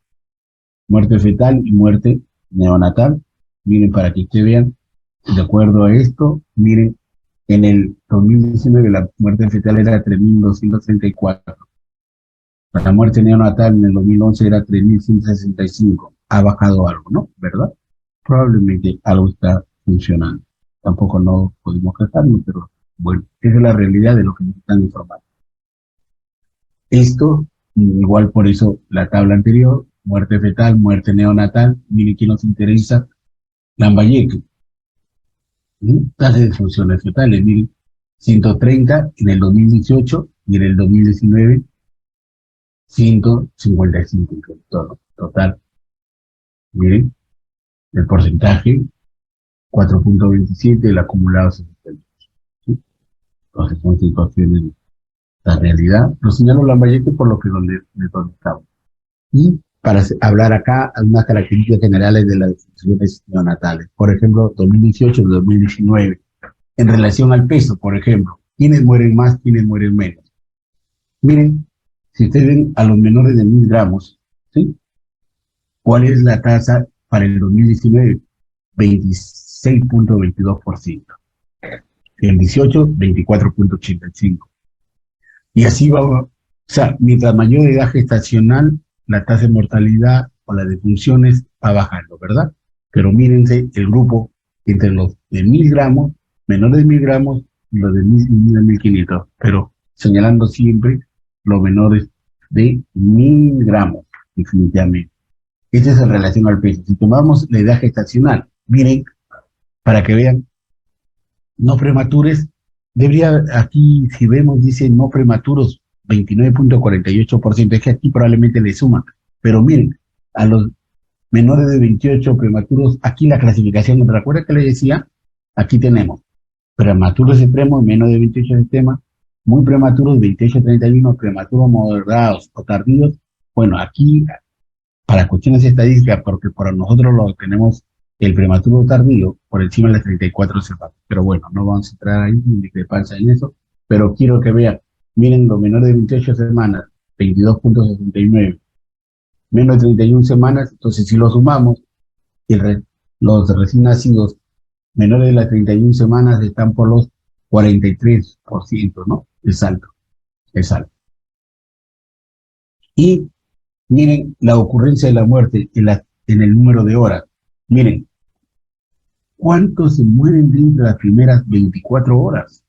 muerte fetal y muerte neonatal. Miren, para que ustedes vean, de acuerdo a esto, miren, en el 2019 la muerte fetal era 3,234. La muerte neonatal en el 2011 era 3,165. Ha bajado algo, ¿no? ¿Verdad? Probablemente algo está funcionando. Tampoco no podemos quejarnos, pero bueno, esa es la realidad de lo que nos están informando. Esto, igual por eso la tabla anterior, muerte fetal, muerte neonatal, miren que nos interesa, Lambayeque, tasa de funciones fetales, miren, 130 en el 2018 y en el 2019, 155 en todo, total. Miren, el porcentaje, 4,27, el acumulado 68. ¿Sí? Entonces son situaciones, la realidad. Lo señalo Lambayeque por lo que de donde estamos. Y para hablar acá, algunas características generales de las decisiones neonatales. Por ejemplo, 2018 y 2019. En relación al peso, por ejemplo, ¿quiénes mueren más, quiénes mueren menos? Miren, si ustedes ven a los menores de 1.000 gramos, ¿sí? ¿Cuál es la tasa para el 2019? 26,22%. El 18, 24,85%. Y así va, o sea, mientras mayor edad gestacional, la tasa de mortalidad o la de defunciones va bajando, ¿verdad? Pero mírense el grupo entre los de 1.000 gramos, menores de 1.000 gramos, y los de 1.500, pero señalando siempre los menores de 1.000 gramos, definitivamente. Esa es en relación al peso. Si tomamos la edad gestacional, miren, para que vean, no prematures, debería aquí, si vemos, dice no prematuros, 29,48%, es que aquí probablemente le suman, pero miren, a los menores de 28 prematuros, aquí la clasificación, ¿me recuerda que les decía? Aquí tenemos prematuros extremos, menos de 28 sistemas, muy prematuros, 28 a 31, prematuros moderados o tardíos. Bueno, aquí, para cuestiones estadísticas, porque para nosotros lo tenemos el prematuro tardío por encima de las 34 semanas. Pero bueno, no vamos a entrar ahí en discrepancia en eso, pero quiero que vean, miren, los menores de 28 semanas, 22,69, menos de 31 semanas, entonces si lo sumamos, los recién nacidos menores de las 31 semanas están por los 43%, ¿no? Es alto, es alto. Y miren la ocurrencia de la muerte en el número de horas. Miren, ¿cuántos se mueren dentro de las primeras 24 horas?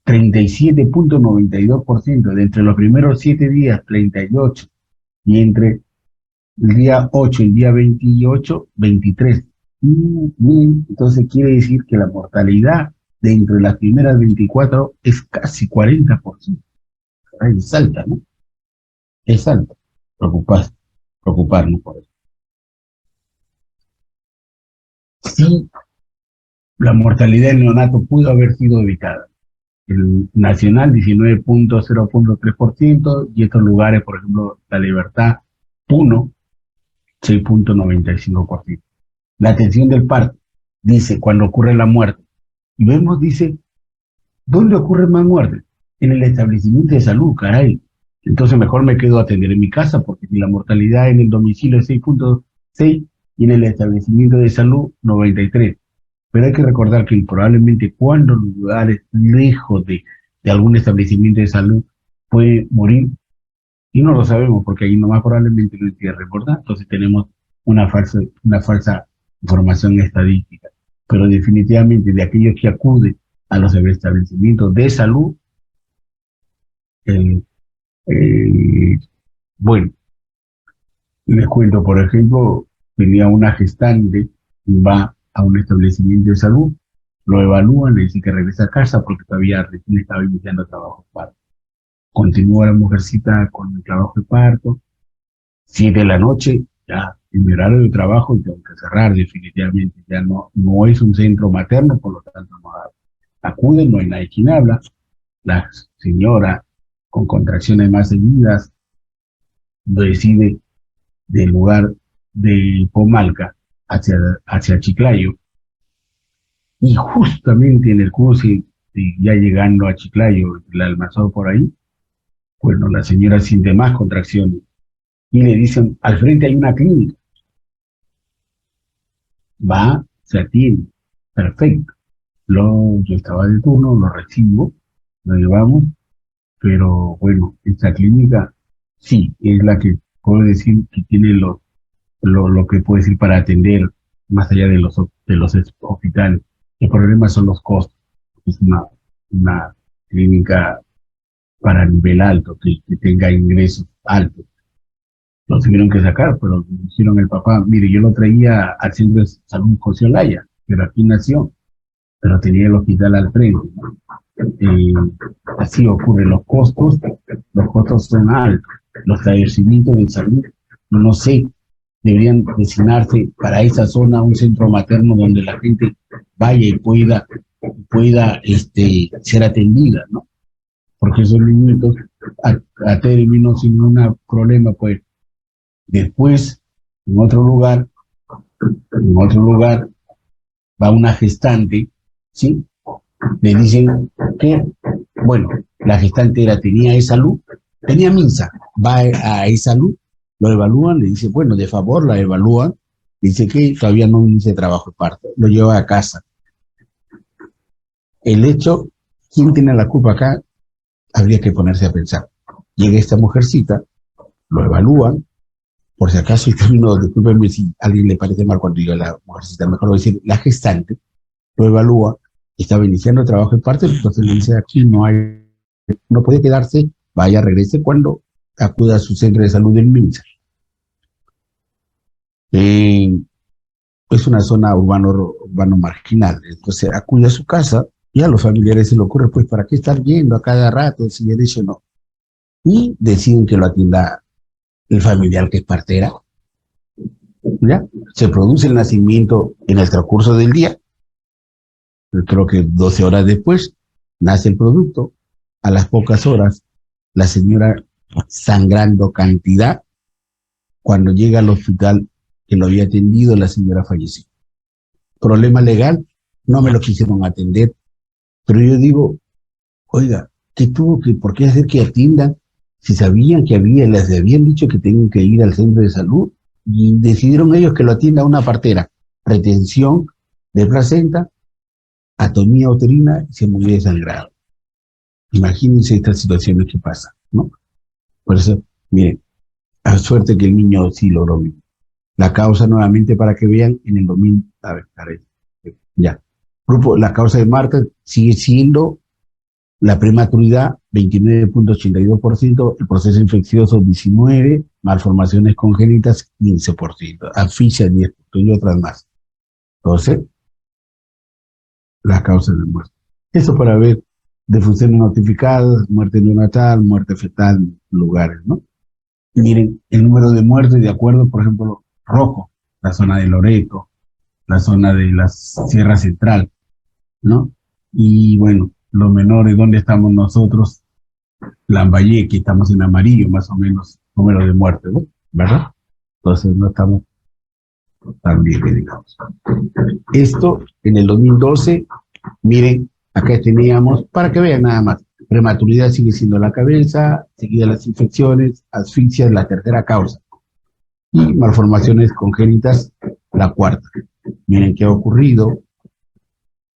37,92%, de entre los primeros 7 días, 38%, y entre el día 8 y el día 28, 23%. Bien, entonces quiere decir que la mortalidad dentro de las primeras 24 es casi 40%. Es alta, ¿no? Es alta. Preocuparnos por eso. Sí, la mortalidad del neonato pudo haber sido evitada. El nacional 19,0.3% y estos lugares, por ejemplo, La Libertad, Puno, 6,95%. La atención del parto, dice, cuando ocurre la muerte. Y vemos, dice, ¿dónde ocurre más muerte? En el establecimiento de salud, caray. Entonces mejor me quedo a atender en mi casa, porque si la mortalidad en el domicilio es 6,6 y en el establecimiento de salud 93. Pero hay que recordar que probablemente cuando los lugares lejos de algún establecimiento de salud puede morir, y no lo sabemos porque ahí nomás probablemente lo entierren, ¿verdad? Entonces tenemos una falsa información estadística. Pero definitivamente de aquellos que acuden a los establecimientos de salud, eh, eh, bueno, les cuento, por ejemplo, tenía una gestante, va a un establecimiento de salud, lo evalúan, le dicen que regresa a casa porque todavía recién estaba iniciando trabajo de parto. Continúa la mujercita con el trabajo de parto, 7 de la noche, ya en mi horario de trabajo y tengo que cerrar definitivamente, ya no es un centro materno, por lo tanto no acuden, no hay nadie quien habla, la señora con contracciones más seguidas decide del lugar de Pomalca hacia Chiclayo, y justamente en el cruce, ya llegando a Chiclayo, el almazón por ahí, bueno, la señora siente más contracciones y le dicen, al frente hay una clínica, va, se atiende, perfecto. Yo estaba de turno, lo recibo, lo llevamos, pero bueno, esta clínica sí, es la que puedo decir que tiene lo que puedo decir para atender más allá de los hospitales. El problema son los costos. Es una clínica para nivel alto, que tenga ingresos altos. Lo tuvieron que sacar, pero dijeron el papá, mire, yo lo traía al centro de salud José Olaya, pero aquí nació, pero tenía el hospital al frente, ¿no? Así ocurre, los costos son altos, los establecimientos de salud, no sé, deberían designarse para esa zona un centro materno donde la gente vaya y pueda ser atendida, ¿no? Porque esos niñitos a término sin ningún problema, pues después en otro lugar, va una gestante, ¿sí? Le dicen que, bueno, la gestante tenía e-salud, tenía MINSA, va a e-salud, lo evalúan, le dice, bueno, de favor, la evalúan, dice que todavía no inicia trabajo de parto, lo lleva a casa. El hecho, ¿quién tiene la culpa acá? Habría que ponerse a pensar. Llega esta mujercita, lo evalúan, por si acaso, y termino, discúlpenme si a alguien le parece mal cuando digo la mujercita, mejor lo decir, la gestante, lo evalúa, estaba iniciando el trabajo de parto, entonces le dice, aquí no puede quedarse, vaya, regrese cuando acuda a su centro de salud del MINSA. Es una zona urbano marginal, entonces acude a su casa y a los familiares se le ocurre, pues, ¿para qué estar yendo a cada rato si ya dice no? Y deciden que lo atienda el familiar que es partera, ¿ya? Se produce el nacimiento en el transcurso del día, creo que 12 horas después, nace el producto. A las pocas horas, la señora sangrando cantidad, cuando llega al hospital que lo había atendido, la señora falleció. Problema legal, no me lo quisieron atender, pero yo digo, oiga, ¿por qué hacer que atiendan si sabían que les habían dicho que tenían que ir al centro de salud y decidieron ellos que lo atienda una partera? Retención de placenta, atomía uterina y se murió desangrado. Imagínense estas situaciones que pasan, ¿no? Por eso, miren, a suerte que el niño sí logró vivir. La causa, nuevamente, para que vean, en el 2000, a ver, ya. La causa de Marta sigue siendo la prematuridad, 29.82%, el proceso infeccioso, 19%, malformaciones congénitas, 15%, asfixia, 10%, y otras más. Entonces, las causas de muerte. Eso para ver defunciones notificadas, muerte neonatal, muerte fetal en lugares, ¿no? Y miren, el número de muertes, de acuerdo, por ejemplo, rojo, la zona de Loreto, la zona de la Sierra Central, ¿no? Y bueno, los menores, ¿dónde estamos nosotros? Lambayeque, estamos en amarillo, más o menos, número de muertes, ¿no? ¿Verdad? Entonces no estamos tan bien, digamos. Esto, en el 2012, miren, acá teníamos, para que vean nada más, prematuridad sigue siendo la cabeza, seguida las infecciones, asfixia es la tercera causa, y malformaciones congénitas, la cuarta. Miren qué ha ocurrido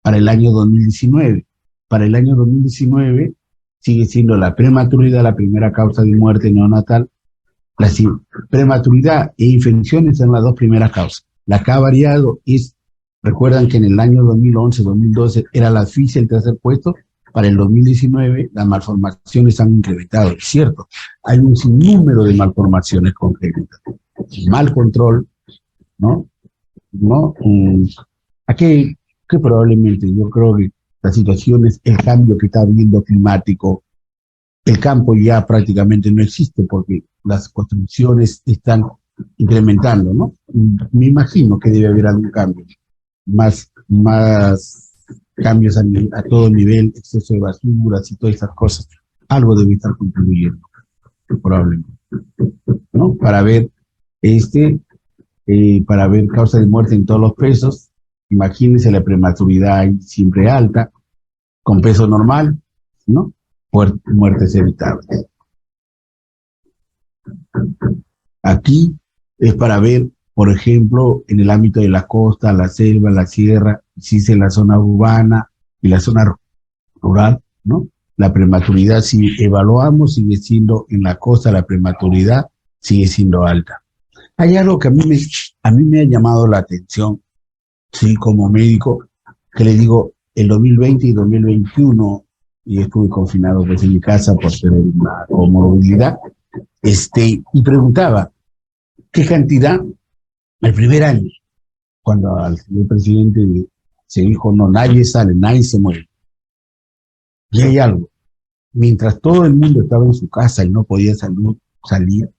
para el año 2019. Para el año 2019 sigue siendo la prematuridad la primera causa de muerte neonatal. La prematuridad e infecciones son las dos primeras causas. La que ha variado es, recuerdan que en el año 2011-2012 era la asfixia el tercer puesto, para el 2019 las malformaciones han incrementado, es cierto. Hay un sinnúmero de malformaciones congénitas. Mal control, ¿no? ¿No? Aquí que probablemente yo creo que la situación es el cambio que está habiendo climático. El campo ya prácticamente no existe porque las construcciones están incrementando, ¿no? Me imagino que debe haber algún cambio, más cambios a todo nivel, exceso de basuras y todas esas cosas. Algo debe estar contribuyendo, probablemente, ¿no? Para ver causa de muerte en todos los pesos. Imagínense la prematuridad ahí siempre alta, con peso normal, ¿no? Muertes evitables. Aquí es para ver, por ejemplo, en el ámbito de la costa, la selva, la sierra, si es en la zona urbana y la zona rural, ¿no? La prematuridad, si evaluamos, sigue siendo en la costa, la prematuridad sigue siendo alta. Hay algo que a mí me ha llamado la atención, sí, como médico, que le digo, el 2020 y 2021, y estuve confinado pues en mi casa por tener una comorbilidad, y preguntaba, ¿qué cantidad? El primer año, cuando al señor presidente se dijo, no, nadie sale, nadie se muere. Y hay algo, mientras todo el mundo estaba en su casa y no podía salir,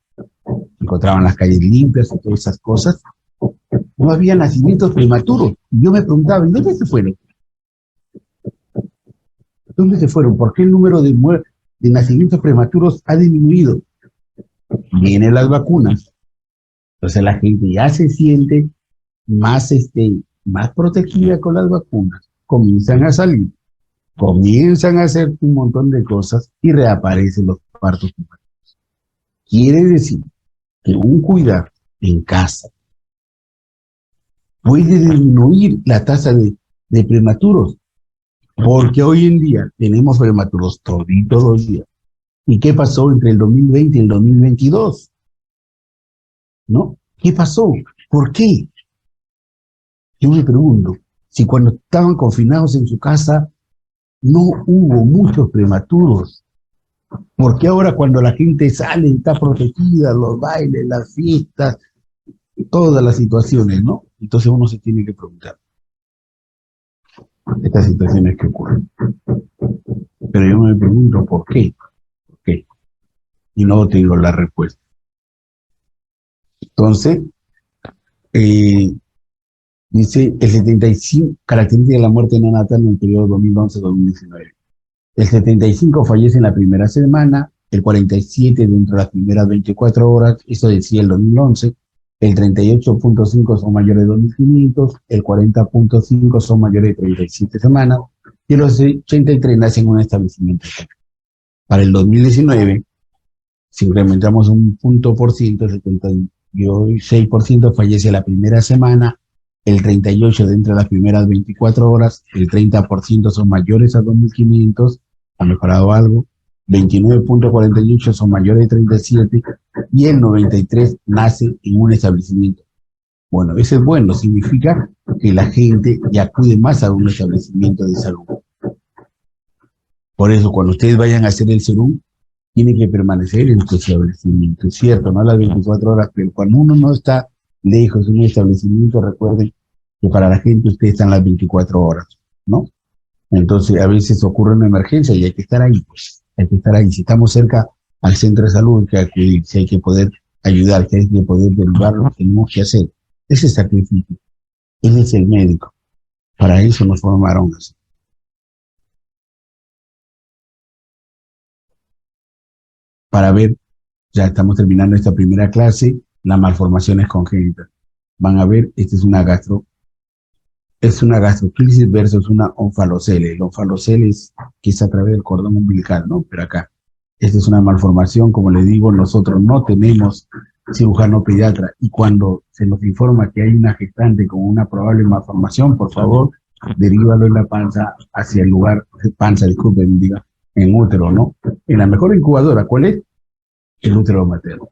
encontraban las calles limpias y todas esas cosas, no había nacimientos prematuros. Yo me preguntaba, ¿y dónde se fueron? ¿Dónde se fueron? ¿Por qué el número de nacimientos prematuros ha disminuido? Vienen las vacunas. Entonces la gente ya se siente más, más protegida con las vacunas. Comienzan a salir, comienzan a hacer un montón de cosas y reaparecen los partos prematuros. Quiere decir que un cuidado en casa puede disminuir la tasa de prematuros, porque hoy en día tenemos prematuros toditos los días. ¿Y qué pasó entre el 2020 y el 2022? ¿No? ¿Qué pasó? ¿Por qué? Yo me pregunto, si cuando estaban confinados en su casa no hubo muchos prematuros, ¿por qué ahora cuando la gente sale está protegida, los bailes, las fiestas, todas las situaciones, ¿no? Entonces uno se tiene que preguntar estas situaciones que ocurren. Pero yo me pregunto, ¿por qué? ¿Por qué? Y no tengo la respuesta. Entonces, Dice el 75, característica de la muerte neonatal en el periodo 2011-2019. El 75 fallece en la primera semana, el 47 dentro de las primeras 24 horas, eso decía el 2011, el 38.5 son mayores de 2.500, el 40.5 son mayores de 37 semanas, y los 83 nacen en un establecimiento. Para el 2019, si incrementamos un punto por ciento, el 76% fallece la primera semana, el 38% dentro de las primeras 24 horas, el 30% son mayores a 2.500, ha mejorado algo, 29.48 son mayores de 37 y el 93 nace en un establecimiento. Bueno, eso es bueno, significa que la gente ya acude más a un establecimiento de salud. Por eso, cuando ustedes vayan a hacer el serum, tiene que permanecer en su establecimiento, es cierto, no a las 24 horas, pero cuando uno no está lejos de un establecimiento, recuerden que para la gente ustedes están las 24 horas, ¿no? Entonces, a veces ocurre una emergencia y hay que estar ahí, pues, hay que estar ahí. Si estamos cerca al centro de salud, hay que acudir, si hay que poder ayudar, si hay que poder derivar, lo que tenemos que hacer. Ese sacrificio, ese es el médico. Para eso nos formaron así. Para ver, ya estamos terminando esta primera clase, las malformaciones congénitas. Van a ver, esta es una gastroclisis versus una onfalocele. El onfalocele es que es a través del cordón umbilical, ¿no? Pero acá, esta es una malformación, como le digo, nosotros no tenemos cirujano pediatra y cuando se nos informa que hay una gestante con una probable malformación, por favor, derívalo en la panza hacia el lugar, panza, disculpen, diga, en útero, ¿no? En la mejor incubadora, ¿cuál es? El útero materno.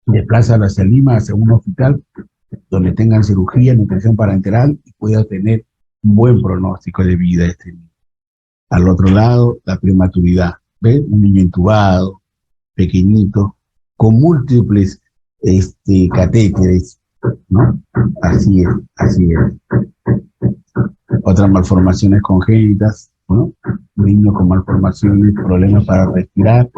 Desplaza la Lima hacia un hospital donde tengan cirugía, nutrición parenteral y pueda tener un buen pronóstico de vida este niño. Al otro lado, la prematuridad. ¿Ves? Un niño intubado, pequeñito, con múltiples catéteres, ¿no? Así es, así es. Otras malformaciones congénitas, ¿no? Un niño con malformaciones, problemas para respirar.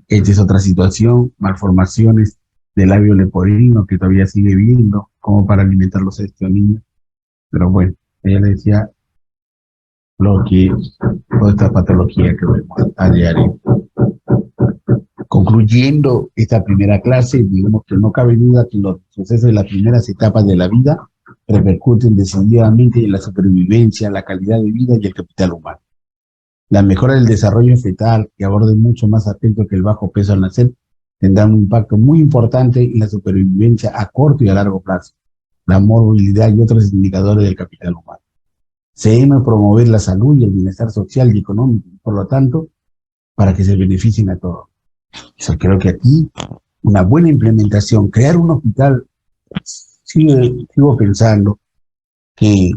Esta es otra situación, malformaciones del labio leporino que todavía sigue viendo, como para alimentarlos a estos niños. Pero bueno, ella le decía toda esta patología que vemos a diario. Concluyendo esta primera clase, digamos que no cabe duda que los sucesos de las primeras etapas de la vida repercuten decididamente en la supervivencia, la calidad de vida y el capital humano. La mejora del desarrollo fetal, que aborde mucho más aspectos que el bajo peso al nacer, tendrá un impacto muy importante en la supervivencia a corto y a largo plazo, la morbilidad y otros indicadores del capital humano. Se debe promover la salud y el bienestar social y económico, por lo tanto, para que se beneficien a todos. Yo creo que aquí una buena implementación, crear un hospital, sigo pensando que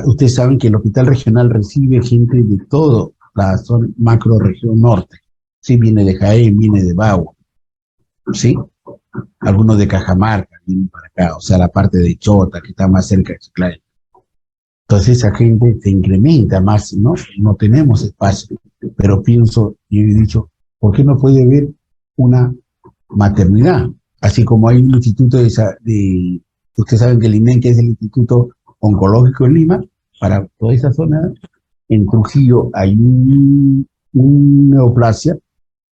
ustedes saben que el hospital regional recibe gente de toda la zona macro región norte. Sí, viene de Jaén, viene de Bagua, ¿sí? Algunos de Cajamarca vienen para acá, o sea, la parte de Chota, que está más cerca de Chiclayo. Entonces esa gente se incrementa más, ¿no? No tenemos espacio, pero pienso, y he dicho, ¿por qué no puede haber una maternidad? Así como hay un instituto ustedes saben que el INEN, que es el Instituto Oncológico en Lima, para toda esa zona, en Trujillo hay un neoplasia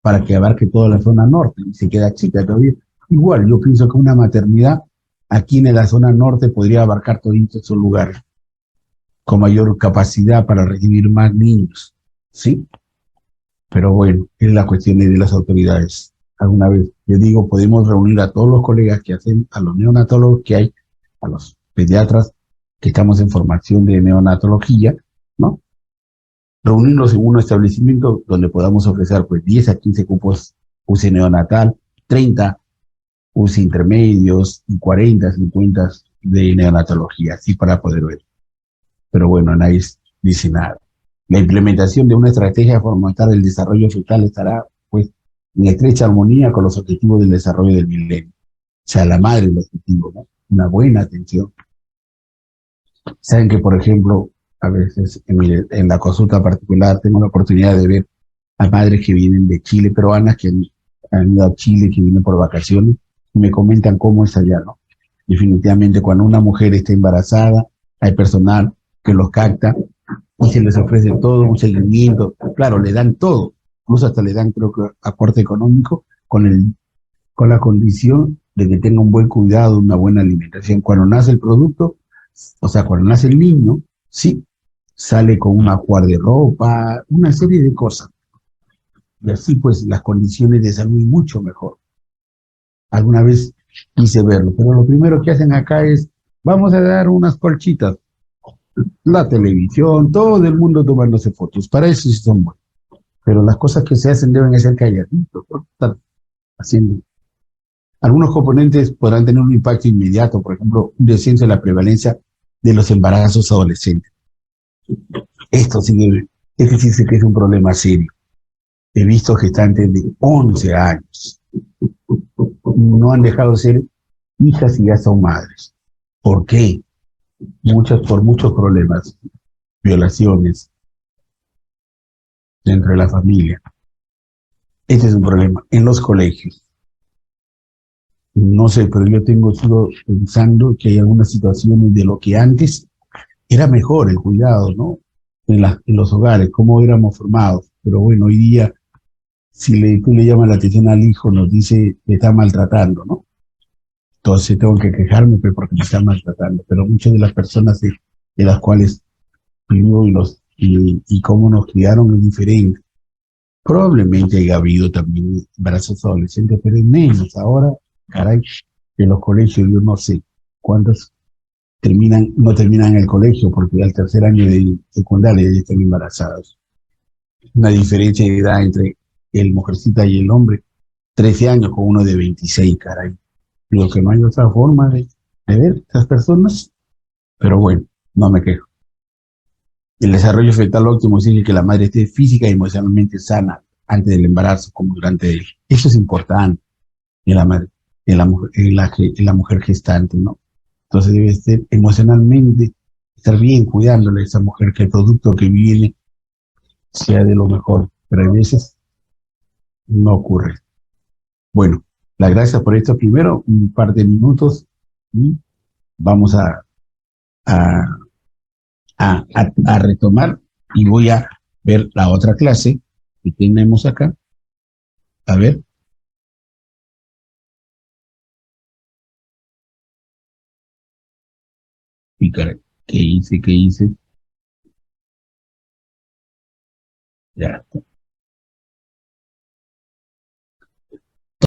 para que abarque toda la zona norte, y se queda chica todavía. Igual, yo pienso que una maternidad aquí en la zona norte podría abarcar todos esos lugares, con mayor capacidad para recibir más niños, ¿sí? Pero bueno, es la cuestión de las autoridades. Alguna vez, yo digo, podemos reunir a todos los colegas que hacen, a los neonatólogos que hay, a los pediatras que estamos en formación de neonatología, ¿no? Reunirnos en un establecimiento donde podamos ofrecer pues 10 a 15 cupos UCI neonatal, 30 UCI intermedios y 40, 50 de neonatología, así para poder ver. Pero bueno, nadie dice nada. La implementación de una estrategia para fomentar el desarrollo fetal estará pues en estrecha armonía con los objetivos del desarrollo del milenio. O sea, la madre del objetivo, ¿no? Una buena atención. Saben que, por ejemplo, a veces en la consulta particular tengo la oportunidad de ver a madres que vienen de Chile, peruanas que han ido a Chile, que vienen por vacaciones, y me comentan cómo es allá, ¿no? definitivamente cuando una mujer está embarazada, hay personal que los capta y se les ofrece todo un seguimiento. Claro, le dan todo, incluso hasta le dan, creo que, aporte económico con la condición de que tenga un buen cuidado, una buena alimentación. Cuando nace el producto, o sea, cuando nace el niño, sí, sale con un ajuar de ropa, una serie de cosas. Y así pues las condiciones de salud mucho mejor. Alguna vez quise verlo, pero lo primero que hacen acá es, vamos a dar unas colchitas, la televisión, todo el mundo tomándose fotos, para eso sí son buenos. Pero las cosas que se hacen deben ser calladitos, ¿no? Estar haciendo. Algunos componentes podrán tener un impacto inmediato, por ejemplo, un descenso de la prevalencia de los embarazos adolescentes. Esto sí, este sí sé que es un problema serio. He visto gestantes de 11 años. No han dejado de ser hijas y ya son madres. ¿Por qué? Por muchos problemas, violaciones dentro de la familia. Este es un problema. En los colegios, no sé, pero yo tengo sido pensando que hay algunas situaciones de lo que antes era mejor el cuidado, ¿no? En los hogares, cómo éramos formados. Pero bueno, hoy día, si tú le llamas la atención al hijo, nos dice que está maltratando, ¿no? Entonces tengo que quejarme pues, porque me está maltratando. Pero muchas de las personas de las cuales vivo y cómo nos criaron es diferente. Probablemente haya habido también embarazos adolescentes, pero es menos. Ahora, caray, en los colegios yo no sé cuántos no terminan el colegio porque al tercer año de secundaria ya están embarazados. Una diferencia de edad entre el mujercita y el hombre, 13 años con uno de 26, caray. Digo que no hay otra forma de ver estas personas, pero bueno, no me quejo. El desarrollo fetal óptimo sigue que la madre esté física y emocionalmente sana antes del embarazo como durante él. Eso es importante en la madre, en la mujer gestante, ¿no? Entonces debe ser emocionalmente, estar bien cuidándole a esa mujer, que el producto que viene sea de lo mejor, pero a veces no ocurre. Bueno, las gracias por esto. Primero, un par de minutos y vamos a, a retomar y voy a ver la otra clase que tenemos acá. A ver, picar, ¿qué hice? ¿Qué hice? Ya.